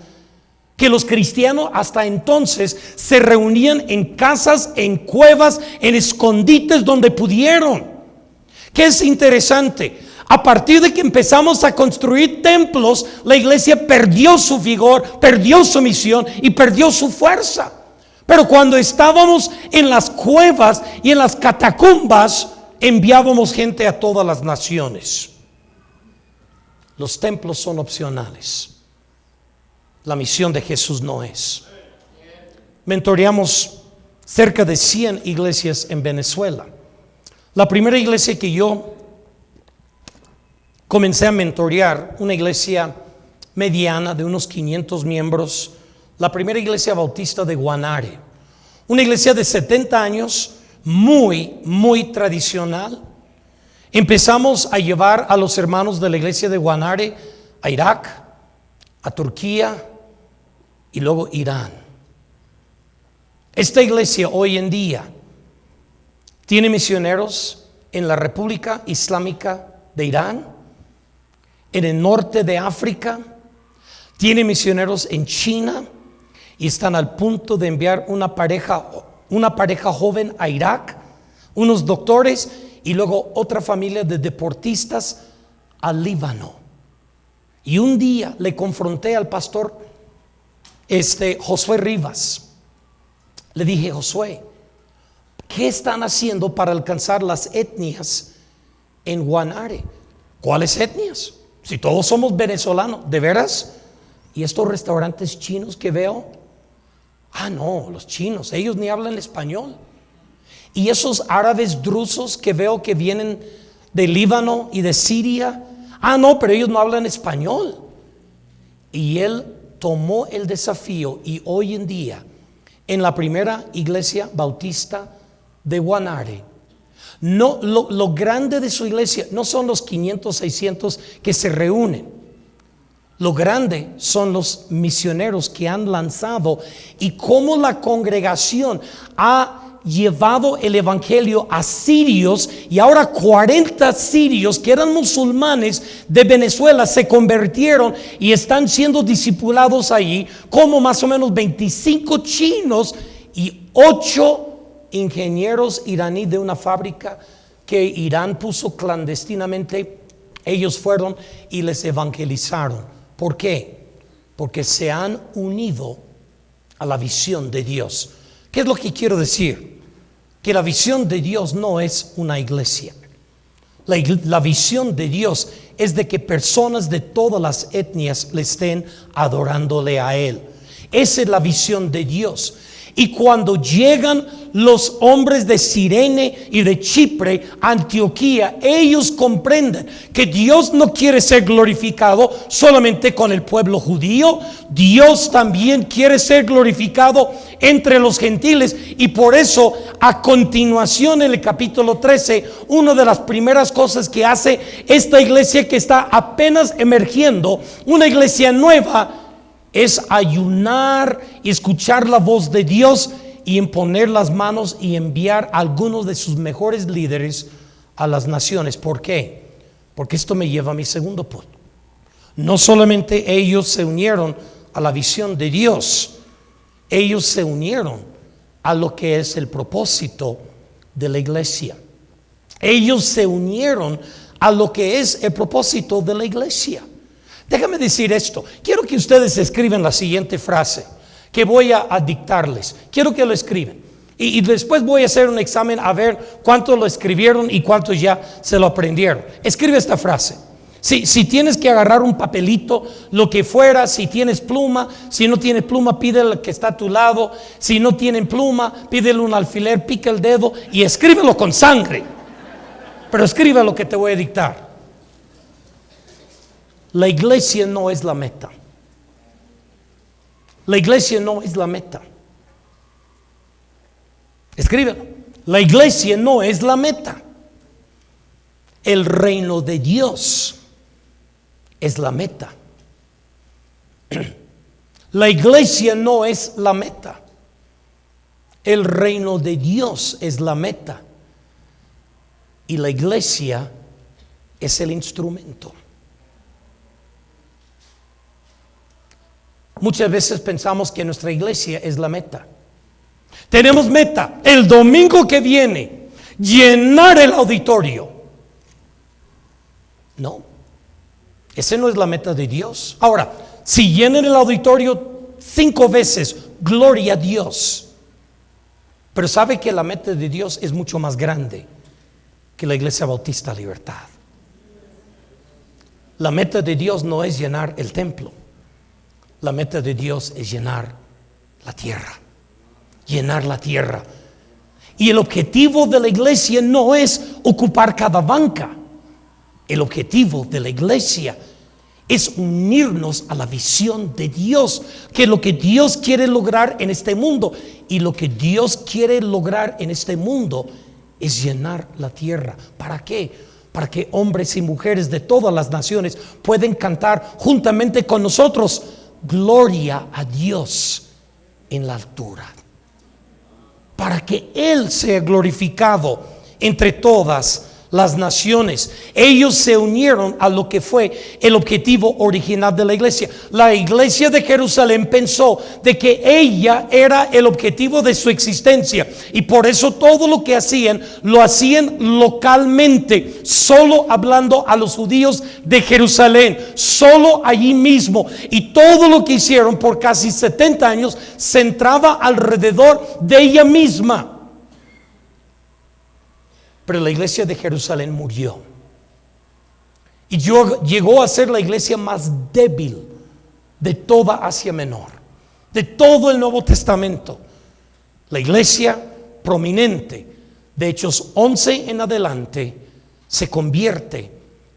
que los cristianos hasta entonces se reunían en casas, en cuevas, en escondites donde pudieron. ¿Qué es interesante? A partir de que empezamos a construir templos, la iglesia perdió su vigor, perdió su misión y perdió su fuerza. Pero cuando estábamos en las cuevas y en las catacumbas, enviábamos gente a todas las naciones. Los templos son opcionales, la misión de Jesús no es. Mentoreamos cerca de 100 iglesias en Venezuela. La primera iglesia que yo comencé a mentorear, una iglesia mediana de unos 500 miembros, la primera iglesia bautista de Guanare, una iglesia de 70 años, muy tradicional. Empezamos a llevar a los hermanos de la iglesia de Guanare a Irak, a Turquía y luego Irán. Esta iglesia hoy en día tiene misioneros en la República Islámica de Irán, en el norte de África, tiene misioneros en China y están al punto de enviar una pareja joven a Irak, unos doctores y luego otra familia de deportistas al Líbano. Y un día le confronté al pastor Josué Rivas. Le dije: Josué, ¿qué están haciendo para alcanzar las etnias en Guanare? ¿Cuáles etnias? Si todos somos venezolanos, ¿de veras? ¿Y estos restaurantes chinos que veo? Ah, no, los chinos, ellos ni hablan español. Y esos árabes drusos que veo que vienen de Líbano y de Siria, no, pero ellos no hablan español. Y él tomó el desafío, y hoy en día en la primera iglesia bautista de Guanare, no, lo grande de su iglesia no son los 500, 600 que se reúnen. Lo grande son los misioneros que han lanzado, y cómo la congregación ha llevado el evangelio a sirios, y ahora 40 sirios que eran musulmanes de Venezuela se convirtieron y están siendo discipulados allí, como más o menos 25 chinos y 8 ingenieros iraníes de una fábrica que Irán puso clandestinamente. Ellos fueron y les evangelizaron. ¿Por qué? Porque se han unido a la visión de Dios. ¿Qué es lo que quiero decir? Que la visión de Dios no es una iglesia. La visión de Dios es de que personas de todas las etnias le estén adorándole a Él. Esa es la visión de Dios. Y cuando llegan los hombres de Cirene y de Chipre a Antioquía, ellos comprenden que Dios no quiere ser glorificado solamente con el pueblo judío. Dios también quiere ser glorificado entre los gentiles, y por eso a continuación en el capítulo 13, una de las primeras cosas que hace esta iglesia que está apenas emergiendo, una iglesia nueva, es ayunar y escuchar la voz de Dios y imponer las manos y enviar a algunos de sus mejores líderes a las naciones. ¿Por qué? Porque esto me lleva a mi segundo punto. No solamente ellos se unieron a la visión de Dios, ellos se unieron a lo que es el propósito de la iglesia. Ellos se unieron a lo que es el propósito de la iglesia. Déjame decir esto. Quiero que ustedes escriban la siguiente frase que voy a dictarles. Quiero que lo escriban. Y después voy a hacer un examen a ver cuántos lo escribieron y cuántos ya se lo aprendieron. Escribe esta frase. Si tienes que agarrar un papelito, lo que fuera, si tienes pluma, si no tienes pluma, pídele al que está a tu lado. Si no tienen pluma, pídele un alfiler, pica el dedo y escríbelo con sangre. Pero escribe lo que te voy a dictar. La iglesia no es la meta. La iglesia no es la meta. Escríbelo. La iglesia no es la meta. El reino de Dios es la meta. La iglesia no es la meta. El reino de Dios es la meta. Y la iglesia es el instrumento. Muchas veces pensamos que nuestra iglesia es la meta. Tenemos meta el domingo que viene, llenar el auditorio. No, esa no es la meta de Dios. Ahora, si llenan el auditorio 5 veces, gloria a Dios. Pero sabe que la meta de Dios es mucho más grande que la Iglesia Bautista Libertad. La meta de Dios no es llenar el templo. La meta de Dios es llenar la tierra. Llenar la tierra. Y el objetivo de la iglesia no es ocupar cada banca. El objetivo de la iglesia es unirnos a la visión de Dios, que es lo que Dios quiere lograr en este mundo. Y lo que Dios quiere lograr en este mundo es llenar la tierra. ¿Para qué? Para que hombres y mujeres de todas las naciones puedan cantar juntamente con nosotros: gloria a Dios en la altura. Para que Él sea glorificado entre todas las naciones. Ellos se unieron a lo que fue el objetivo original de la iglesia. La iglesia de Jerusalén pensó de que ella era el objetivo de su existencia, y por eso todo lo que hacían lo hacían localmente, solo hablando a los judíos de Jerusalén, solo allí mismo. Y todo lo que hicieron por casi 70 años se centraba alrededor de ella misma. Pero la iglesia de Jerusalén murió y llegó a ser la iglesia más débil de toda Asia Menor, de todo el Nuevo Testamento. La iglesia prominente, de Hechos 11 en adelante, se convierte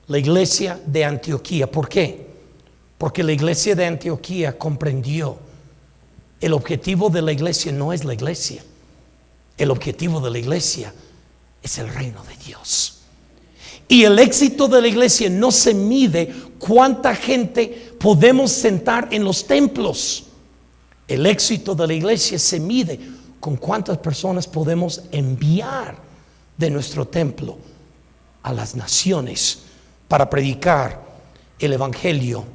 la iglesia de Antioquía. ¿Por qué? Porque la iglesia de Antioquía comprendió el objetivo de la iglesia no es la iglesia. El objetivo de la iglesia es el reino de Dios. Y el éxito de la iglesia no se mide cuánta gente podemos sentar en los templos. El éxito de la iglesia se mide con cuántas personas podemos enviar de nuestro templo a las naciones para predicar el evangelio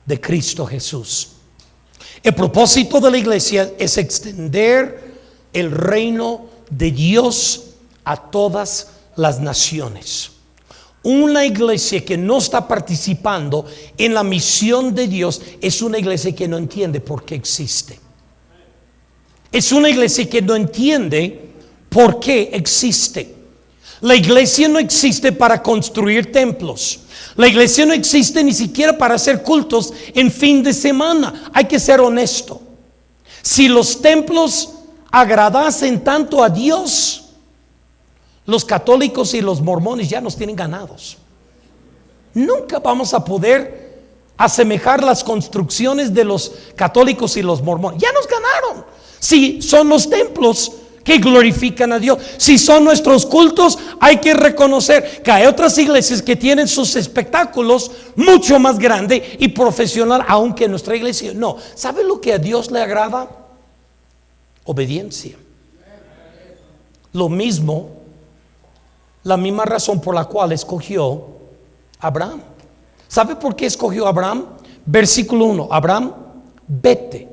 de Cristo Jesús. El propósito de la iglesia es extender el reino de Dios a todas las naciones. Una iglesia que no está participando en la misión de Dios es una iglesia que no entiende por qué existe. Es una iglesia que no entiende por qué existe. La iglesia no existe para construir templos. La iglesia no existe ni siquiera para hacer cultos en fin de semana. Hay que ser honesto. Si los templos agradasen tanto a Dios, los católicos y los mormones ya nos tienen ganados. Nunca vamos a poder asemejar las construcciones de los católicos y los mormones. Ya nos ganaron. Si son los templos que glorifican a Dios, si son nuestros cultos, hay que reconocer que hay otras iglesias que tienen sus espectáculos mucho más grandes y profesional, aunque nuestra iglesia no. ¿Sabe lo que a Dios le agrada? Obediencia. Lo mismo, la misma razón por la cual escogió a Abraham. ¿Sabe por qué escogió a Abraham? Versículo 1: Abraham, vete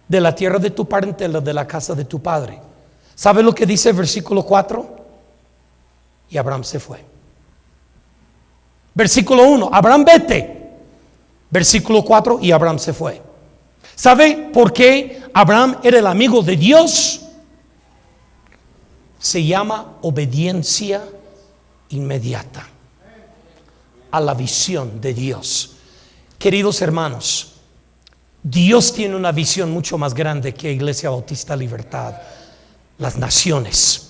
de la tierra de tu parentela, de la casa de tu padre. ¿Sabe lo que dice el versículo 4? Y Abraham se fue. Versículo 1: Abraham, vete. Versículo 4: y Abraham se fue. ¿Sabe por qué Abraham era el amigo de Dios? Se llama obediencia inmediata a la visión de Dios. Queridos hermanos, Dios tiene una visión mucho más grande que Iglesia Bautista Libertad. Las naciones.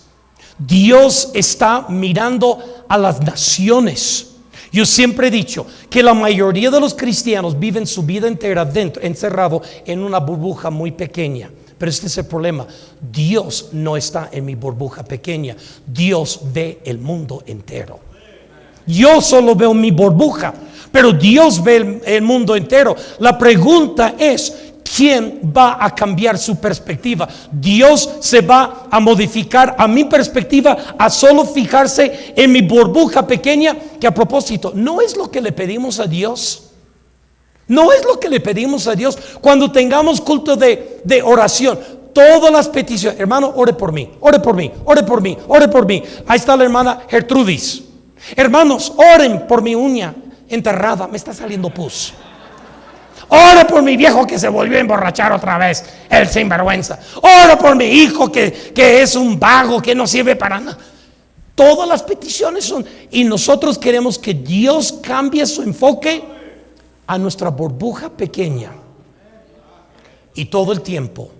Dios está mirando a las naciones. Yo siempre he dicho que la mayoría de los cristianos viven su vida entera dentro, encerrado en una burbuja muy pequeña. Pero este es el problema. Dios no está en mi burbuja pequeña. Dios ve el mundo entero. Yo solo veo mi burbuja, pero Dios ve el mundo entero. La pregunta es: ¿quién va a cambiar su perspectiva? Dios se va a modificar a mi perspectiva a solo fijarse en mi burbuja pequeña, que a propósito no es lo que le pedimos a Dios. No es lo que le pedimos a Dios cuando tengamos culto de oración. Todas las peticiones: hermano, ore por mí, ore por mí, ore por mí, ore por mí. Ahí está la hermana Gertrudis. Hermanos, oren por mi uña enterrada, me está saliendo pus. Ora por mi viejo que se volvió a emborrachar otra vez, el sinvergüenza. Ora por mi hijo que es un vago, que no sirve para nada. Todas las peticiones son, y nosotros queremos que Dios cambie su enfoque a nuestra burbuja pequeña. Y todo el tiempo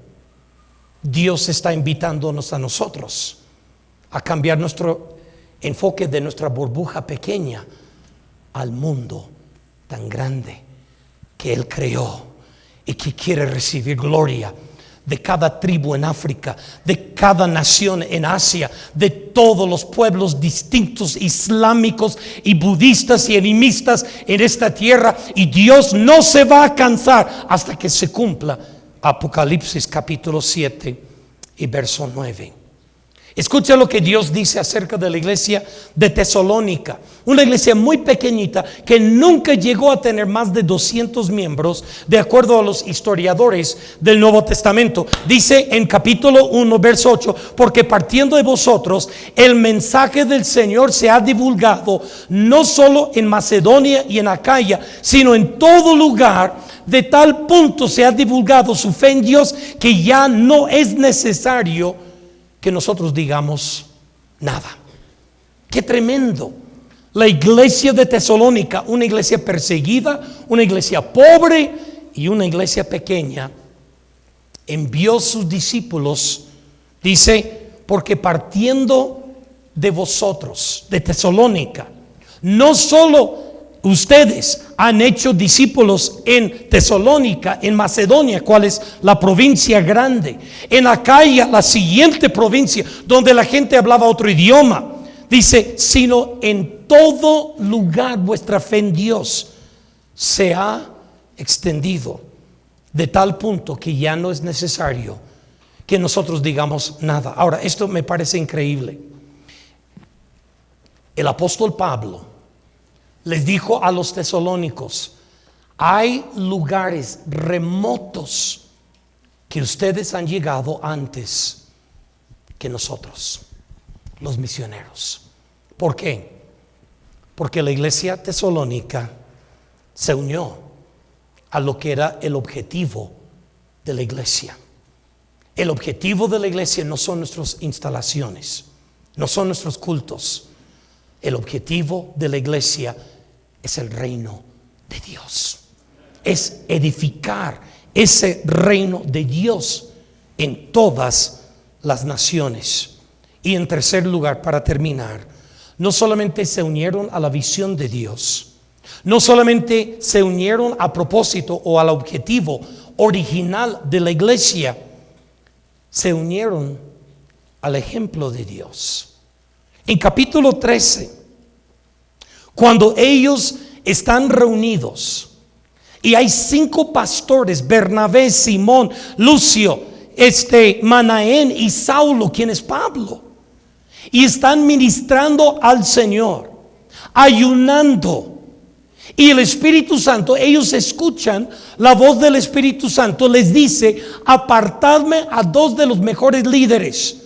Dios está invitándonos a nosotros a cambiar nuestro enfoque de nuestra burbuja pequeña al mundo tan grande que Él creó y que quiere recibir gloria de cada tribu en África, de cada nación en Asia, de todos los pueblos distintos, islámicos y budistas y animistas en esta tierra. Y Dios no se va a cansar hasta que se cumpla Apocalipsis capítulo 7 y verso 9. Escucha lo que Dios dice acerca de la iglesia de Tesalónica, una iglesia muy pequeñita que nunca llegó a tener más de 200 miembros, de acuerdo a los historiadores del Nuevo Testamento. Dice en capítulo 1, verso 8: porque partiendo de vosotros el mensaje del Señor se ha divulgado no solo en Macedonia y en Acaya, sino en todo lugar. De tal punto se ha divulgado su fe en Dios que ya no es necesario que nosotros digamos nada. Qué tremendo. La iglesia de Tesalónica, una iglesia perseguida, una iglesia pobre y una iglesia pequeña, envió sus discípulos, dice, porque partiendo de vosotros, de Tesalónica. No solo ustedes han hecho discípulos en Tesalónica, en Macedonia, cuál es la provincia grande, en Acaya, la siguiente provincia, donde la gente hablaba otro idioma. Dice, sino en todo lugar vuestra fe en Dios se ha extendido, de tal punto que ya no es necesario que nosotros digamos nada. Ahora, esto me parece increíble. El apóstol Pablo les dijo a los tesalónicos: hay lugares remotos que ustedes han llegado antes que nosotros, los misioneros. ¿Por qué? Porque la iglesia tesalónica se unió a lo que era el objetivo de la iglesia. El objetivo de la iglesia no son nuestras instalaciones, no son nuestros cultos. El objetivo de la iglesia es el reino de Dios. Es edificar ese reino de Dios en todas las naciones. Y en tercer lugar, para terminar, no solamente se unieron a la visión de Dios, no solamente se unieron a propósito o al objetivo original de la iglesia, se unieron al ejemplo de Dios. En capítulo 13, cuando ellos están reunidos y hay 5 pastores, Bernabé, Simón, Lucio, Manaén y Saulo, quien es Pablo, y están ministrando al Señor, ayunando, y el Espíritu Santo, ellos escuchan la voz del Espíritu Santo, les dice: apartadme a 2 de los mejores líderes,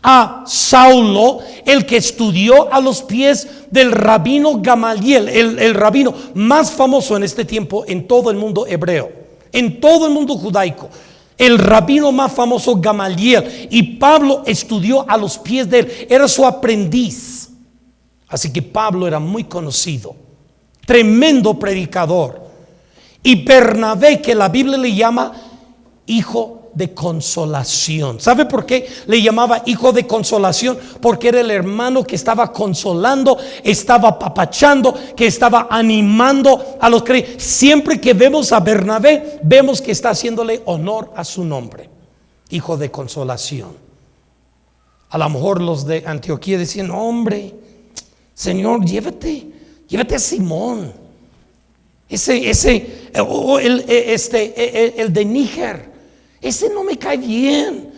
a Saulo, el que estudió a los pies del rabino Gamaliel, el rabino más famoso en este tiempo en todo el mundo hebreo, en todo el mundo judaico, el rabino más famoso Gamaliel. Y Pablo estudió a los pies de él, era su aprendiz. Así que Pablo era muy conocido, tremendo predicador. Y Bernabé, que la Biblia le llama hijo de consolación. ¿Sabe por qué le llamaba hijo de consolación? Porque era el hermano que estaba consolando, estaba apapachando, que estaba animando a los creyentes. Siempre que vemos a Bernabé, vemos que está haciéndole honor a su nombre, hijo de consolación. A lo mejor los de Antioquía decían: hombre, Señor, llévate a Simón, el de Níger, ese no me cae bien.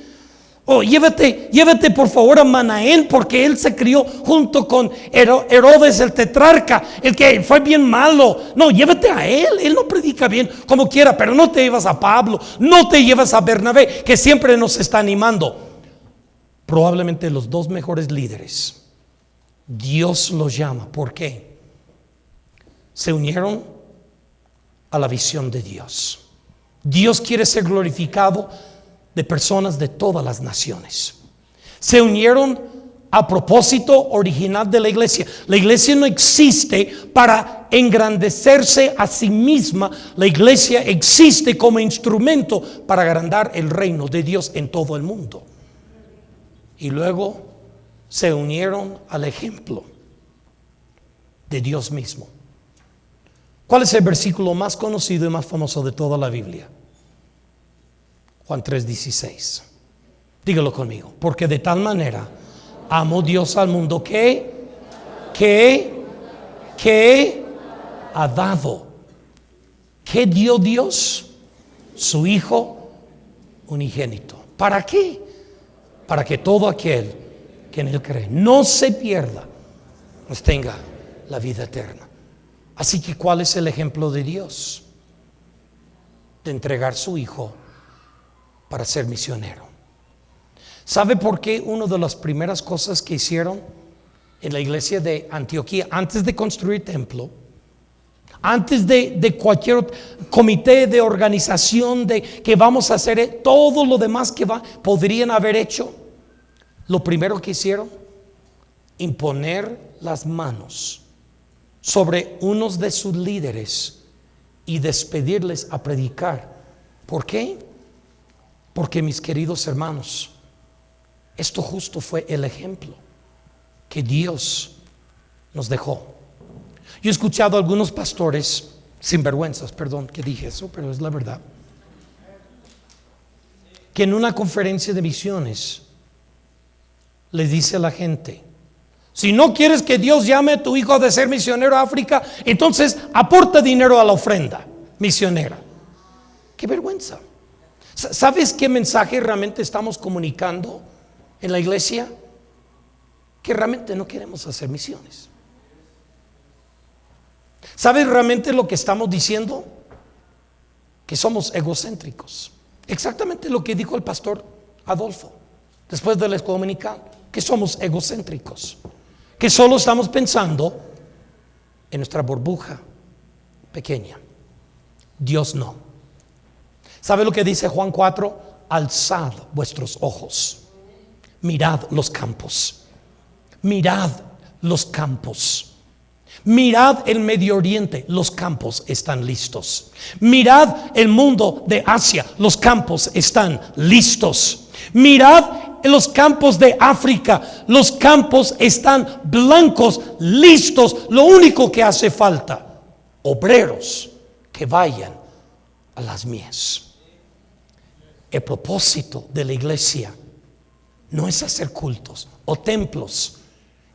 Llévate por favor a Manaén, porque él se crió junto con Herodes el tetrarca, el que fue bien malo. No, llévate a él no predica bien, como quiera, pero no te llevas a Pablo, no te llevas a Bernabé, que siempre nos está animando. Probablemente los 2 mejores líderes, Dios los llama. ¿Por qué? Se unieron a la visión de Dios. Dios quiere ser glorificado de personas de todas las naciones. Se unieron a propósito original de la iglesia. La iglesia no existe para engrandecerse a sí misma. La iglesia existe como instrumento para agrandar el reino de Dios en todo el mundo. Y luego se unieron al ejemplo de Dios mismo. ¿Cuál es el versículo más conocido y más famoso de toda la Biblia? Juan 3:16. Dígalo conmigo. Porque de tal manera amó Dios al mundo que ha dado. ¿Qué dio Dios? Su Hijo unigénito. ¿Para qué? Para que todo aquel que en él cree no se pierda, pues tenga la vida eterna. Así que ¿cuál es el ejemplo de Dios? De entregar su Hijo para ser misionero. ¿Sabe por qué? Una de las primeras cosas que hicieron en la iglesia de Antioquía, antes de construir templo, antes de cualquier comité de organización de que vamos a hacer todo lo demás que podrían haber hecho, lo primero que hicieron, imponer las manos sobre unos de sus líderes y despedirles a predicar. ¿Por qué? Porque, mis queridos hermanos, esto justo fue el ejemplo que Dios nos dejó. Yo he escuchado a algunos pastores sinvergüenzas, perdón que dije eso, pero es la verdad, que en una conferencia de misiones les dice a la gente: si no quieres que Dios llame a tu hijo de ser misionero a África, entonces aporta dinero a la ofrenda misionera. ¡Qué vergüenza! ¿Sabes qué mensaje realmente estamos comunicando en la iglesia? Que realmente no queremos hacer misiones. ¿Sabes realmente lo que estamos diciendo? Que somos egocéntricos. Exactamente lo que dijo el pastor Adolfo después del excomunicado, que somos egocéntricos, que solo estamos pensando en nuestra burbuja pequeña. Dios no. ¿Sabe lo que dice Juan 4? Alzad vuestros ojos, mirad los campos, mirad los campos. Mirad el Medio Oriente, los campos están listos. Mirad el mundo de Asia, los campos están listos. Mirad los campos de África, los campos están blancos, listos. Lo único que hace falta, obreros que vayan a las mies. El propósito de la iglesia no es hacer cultos o templos.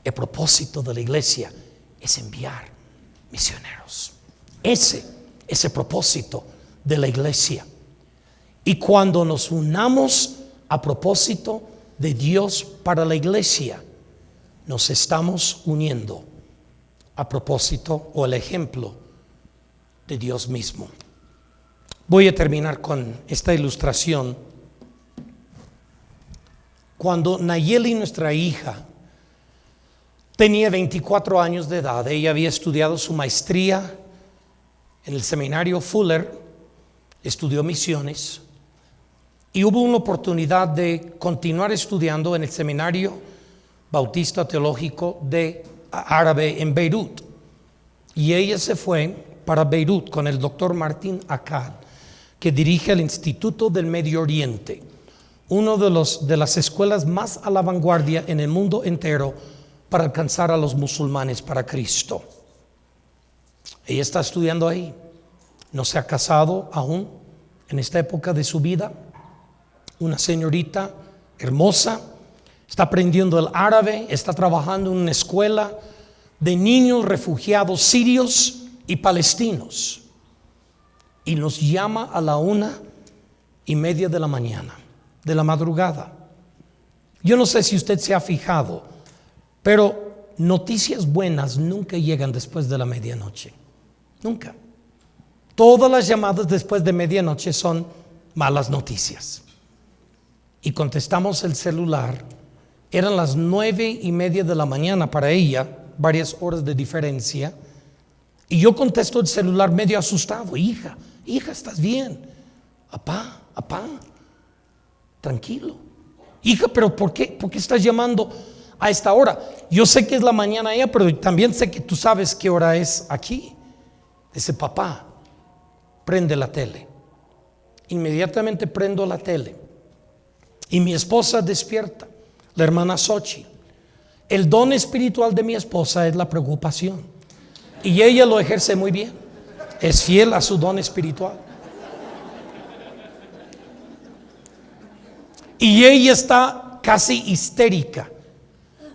El propósito de la iglesia es enviar misioneros. Ese es el propósito de la iglesia. Y cuando nos unamos a propósito de Dios para la iglesia, nos estamos uniendo a propósito o el ejemplo de Dios mismo. Voy a terminar con esta ilustración. Cuando Nayeli, nuestra hija, tenía 24 años de edad, ella había estudiado su maestría en el seminario Fuller, estudió misiones, y hubo una oportunidad de continuar estudiando en el seminario bautista teológico de árabe en Beirut. Y ella se fue para Beirut con el doctor Martin Akkad, que dirige el Instituto del Medio Oriente, uno de las escuelas más a la vanguardia en el mundo entero para alcanzar a los musulmanes para Cristo. Ella está estudiando ahí, no se ha casado aún en esta época de su vida, una señorita hermosa, está aprendiendo el árabe, está trabajando en una escuela de niños refugiados sirios y palestinos, y nos llama a la 1:30 de la mañana, de la madrugada. Yo no sé si usted se ha fijado, pero noticias buenas nunca llegan después de la medianoche. Nunca. Todas las llamadas después de medianoche son malas noticias. Y contestamos el celular. Eran las 9:30 de la mañana para ella, varias horas de diferencia. Y yo contesto el celular medio asustado. Hija, ¿estás bien? Apá, tranquilo. Hija, pero ¿por qué estás llamando a esta hora? Yo sé que es la mañana allá, pero también sé que tú sabes qué hora es aquí. Dice: papá, prende la tele. Inmediatamente prendo la tele y mi esposa despierta, la hermana Xochitl. El don espiritual de mi esposa es la preocupación, y ella lo ejerce muy bien, es fiel a su don espiritual. Y ella está casi histérica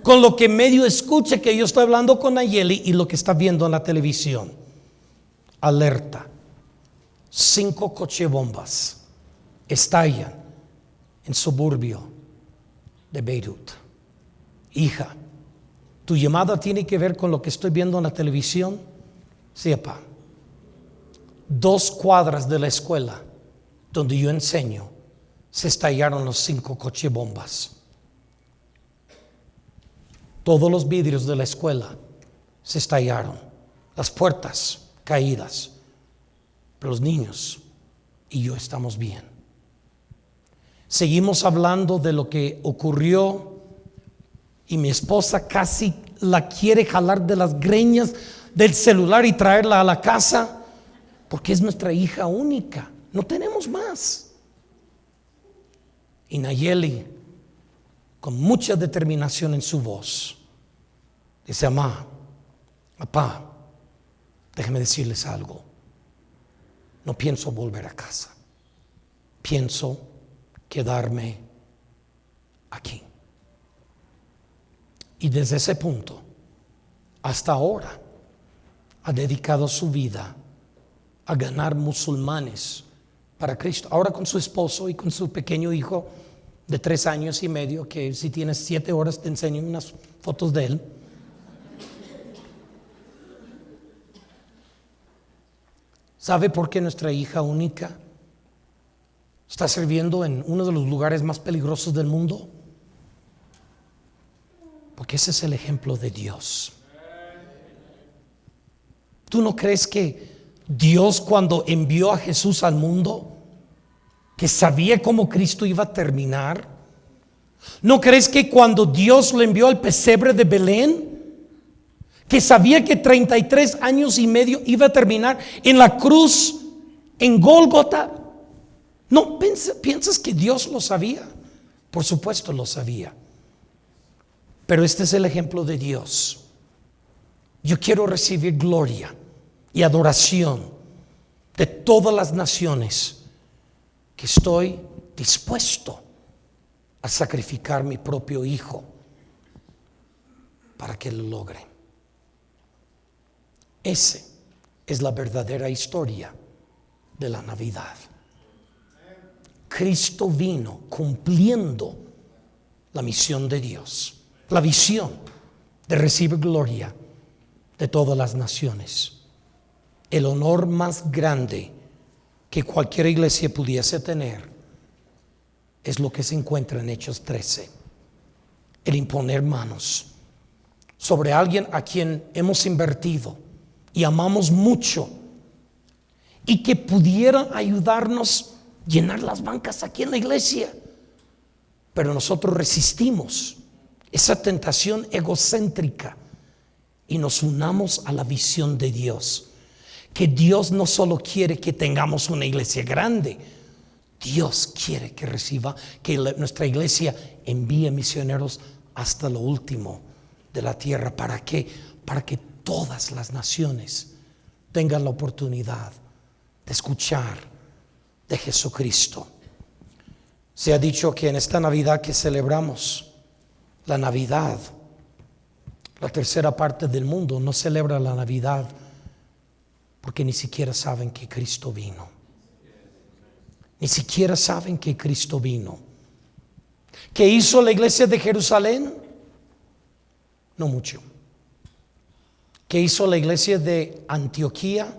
con lo que medio escucha que yo estoy hablando con Nayeli y lo que está viendo en la televisión. Alerta: 5 cochebombas estallan en suburbio de Beirut. Hija, ¿tu llamada tiene que ver con lo que estoy viendo en la televisión? Sí, papá. 2 cuadras de la escuela donde yo enseño se estallaron los 5 cochebombas. Todos los vidrios de la escuela se estallaron, las puertas caídas, pero los niños y yo estamos bien. Seguimos hablando de lo que ocurrió y mi esposa casi la quiere jalar de las greñas del celular y traerla a la casa, porque es nuestra hija única, no tenemos más. Y Nayeli, con mucha determinación en su voz, Dice: mamá, papá, déjenme decirles algo. No pienso volver a casa. Pienso quedarme aquí. Y desde ese punto hasta ahora ha dedicado su vida a ganar musulmanes para Cristo. Ahora con su esposo y con su pequeño hijo de 3 años y medio, que si tienes 7 horas te enseño unas fotos de él. ¿Sabe por qué nuestra hija única está sirviendo en uno de los lugares más peligrosos del mundo? Porque ese es el ejemplo de Dios. ¿Tú no crees que Dios, cuando envió a Jesús al mundo, que sabía cómo Cristo iba a terminar? ¿No crees que cuando Dios lo envió al pesebre de Belén, que sabía que 33 años y medio iba a terminar en la cruz en Gólgota? ¿No piensas que Dios lo sabía? Por supuesto lo sabía. Pero este es el ejemplo de Dios. Yo quiero recibir gloria y adoración de todas las naciones, que estoy dispuesto a sacrificar mi propio hijo para que lo logre. Esa es la verdadera historia de la Navidad. Cristo vino cumpliendo la misión de Dios, la visión de recibir gloria de todas las naciones. El honor más grande que cualquier iglesia pudiese tener es lo que se encuentra en Hechos 13: el imponer manos sobre alguien a quien hemos invertido y amamos mucho, y que pudiera ayudarnos a llenar las bancas aquí en la iglesia. Pero nosotros resistimos esa tentación egocéntrica y nos unamos a la visión de Dios. Que Dios no solo quiere que tengamos una iglesia grande, Dios quiere que nuestra iglesia envíe misioneros hasta lo último de la tierra. ¿Para qué? Para que todas las naciones tengan la oportunidad de escuchar de Jesucristo. Se ha dicho que en esta Navidad que celebramos, la Navidad, la tercera parte del mundo no celebra la Navidad porque ni siquiera saben que Cristo vino. Ni siquiera saben que Cristo vino. ¿Qué hizo la iglesia de Jerusalén? No mucho. ¿Qué hizo la iglesia de Antioquía?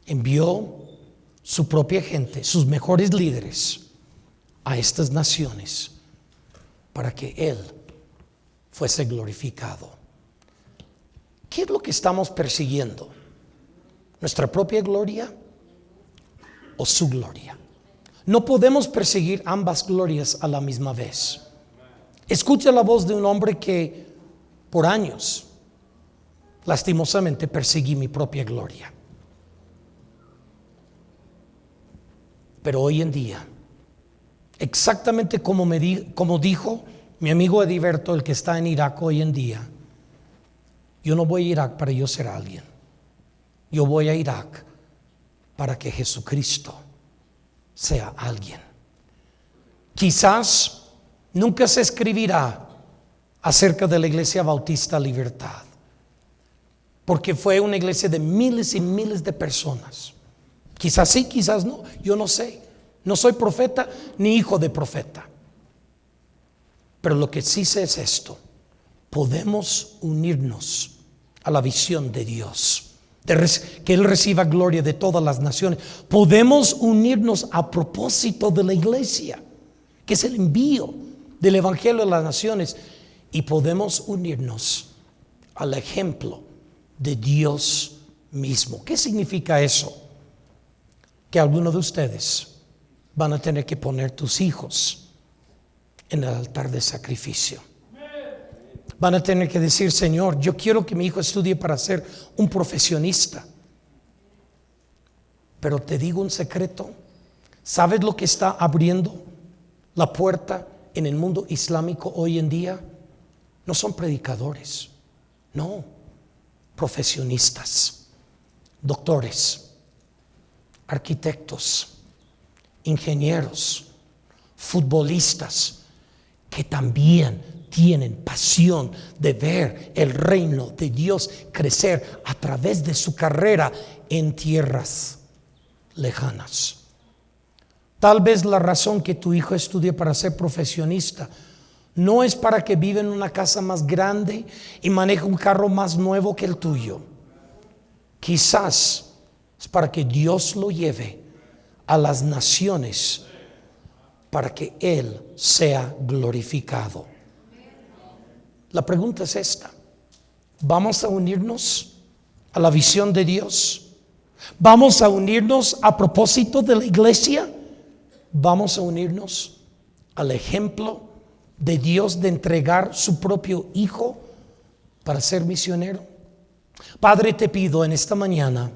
Envió su propia gente, sus mejores líderes, a estas naciones para que Él fuese glorificado. ¿Qué es lo que estamos persiguiendo? ¿Nuestra propia gloria o su gloria? No podemos perseguir ambas glorias a la misma vez. Escucha la voz de un hombre que por años lastimosamente perseguí mi propia gloria. Pero hoy en día, exactamente como dijo mi amigo Ediberto, el que está en Irak hoy en día, yo no voy a Irak para yo ser alguien. Yo voy a Irak para que Jesucristo sea alguien. Quizás nunca se escribirá acerca de la Iglesia Bautista Libertad, porque fue una iglesia de miles y miles de personas. Quizás sí, quizás no, yo no sé. No soy profeta ni hijo de profeta. Pero lo que sí sé es esto: podemos unirnos a la visión de Dios, que Él reciba gloria de todas las naciones. Podemos unirnos a propósito de la iglesia, que es el envío del evangelio a las naciones, y podemos unirnos al ejemplo de Dios mismo. ¿Qué significa eso? Que algunos de ustedes van a tener que poner tus hijos en el altar de sacrificio. Van a tener que decir: Señor, yo quiero que mi hijo estudie para ser un profesionista. Pero te digo un secreto: ¿sabes lo que está abriendo la puerta en el mundo islámico hoy en día? No son predicadores, No, profesionistas, doctores, arquitectos, ingenieros, futbolistas, que también tienen pasión de ver el reino de Dios crecer a través de su carrera en tierras lejanas. Tal vez la razón que tu hijo estudie para ser profesionista no es para que viva en una casa más grande y maneje un carro más nuevo que el tuyo. Quizás es para que Dios lo lleve a las naciones, para que Él sea glorificado. La pregunta es esta: ¿vamos a unirnos a la visión de Dios? ¿Vamos a unirnos a propósito de la iglesia? ¿Vamos a unirnos al ejemplo de Dios de entregar su propio Hijo para ser misionero? Padre, te pido en esta mañana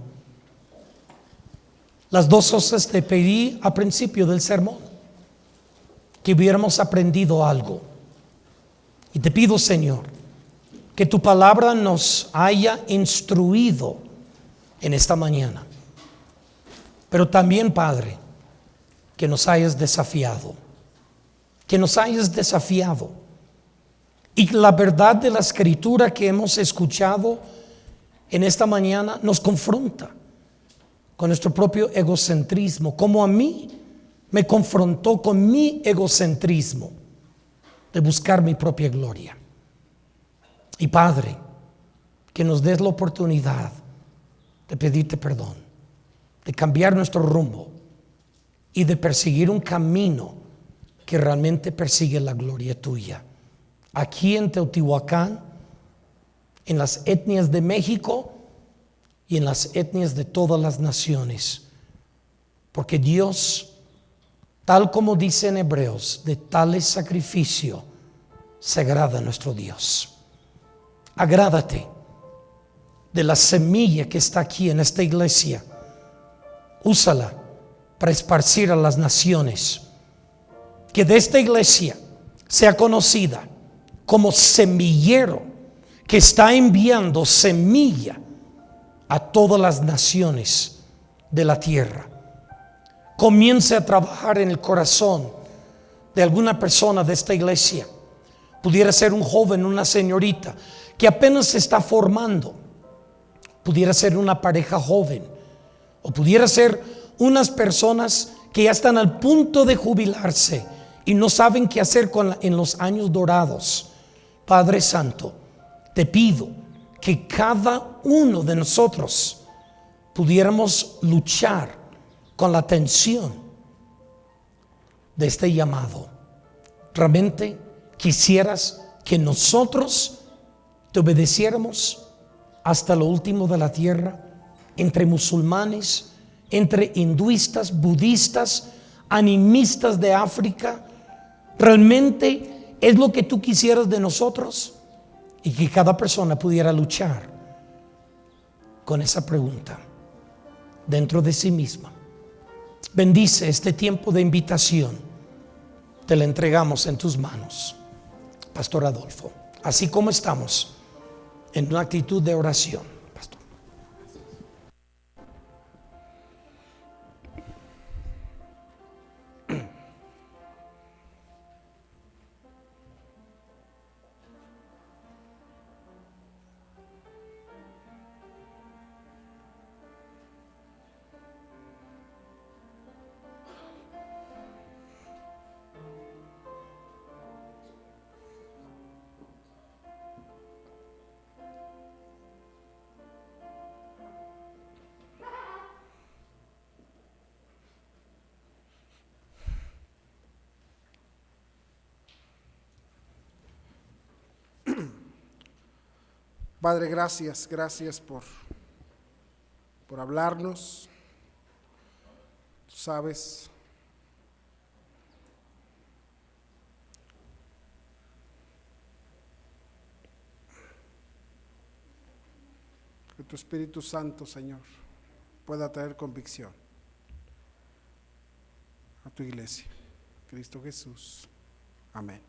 las dos cosas te pedí al principio del sermón: que hubiéramos aprendido algo. Y te pido, Señor, que tu palabra nos haya instruido en esta mañana. Pero también, Padre, que nos hayas desafiado. Que nos hayas desafiado. Y la verdad de la Escritura que hemos escuchado en esta mañana nos confronta con nuestro propio egocentrismo, como a mí me confrontó con mi egocentrismo de buscar mi propia gloria. Y Padre, que nos des la oportunidad de pedirte perdón, de cambiar nuestro rumbo y de perseguir un camino que realmente persigue la gloria tuya. Aquí en Teotihuacán, en las etnias de México y en las etnias de todas las naciones. Porque Dios, tal como dice en Hebreos, de tal sacrificio se agrada nuestro Dios. Agrádate de la semilla que está aquí en esta iglesia. Úsala para esparcir a las naciones. Que de esta iglesia sea conocida como semillero que está enviando semilla a todas las naciones de la tierra. Comience a trabajar en el corazón de alguna persona de esta iglesia. Pudiera ser un joven, una señorita que apenas se está formando. Pudiera ser una pareja joven, o pudiera ser unas personas que ya están al punto de jubilarse y no saben qué hacer en los años dorados. Padre Santo, te pido que cada uno de nosotros pudiéramos luchar con la tensión de este llamado. Realmente quisieras que nosotros te obedeciéramos hasta lo último de la tierra, entre musulmanes, entre hinduistas, budistas, animistas de África. Realmente es lo que tú quisieras de nosotros, y que cada persona pudiera luchar con esa pregunta dentro de sí misma. Bendice este tiempo de invitación. Te la entregamos en tus manos, Pastor Adolfo, así como estamos en una actitud de oración, Pastor. Padre, gracias por hablarnos. Tú sabes que tu Espíritu Santo, Señor, pueda traer convicción a tu iglesia. Cristo Jesús. Amén.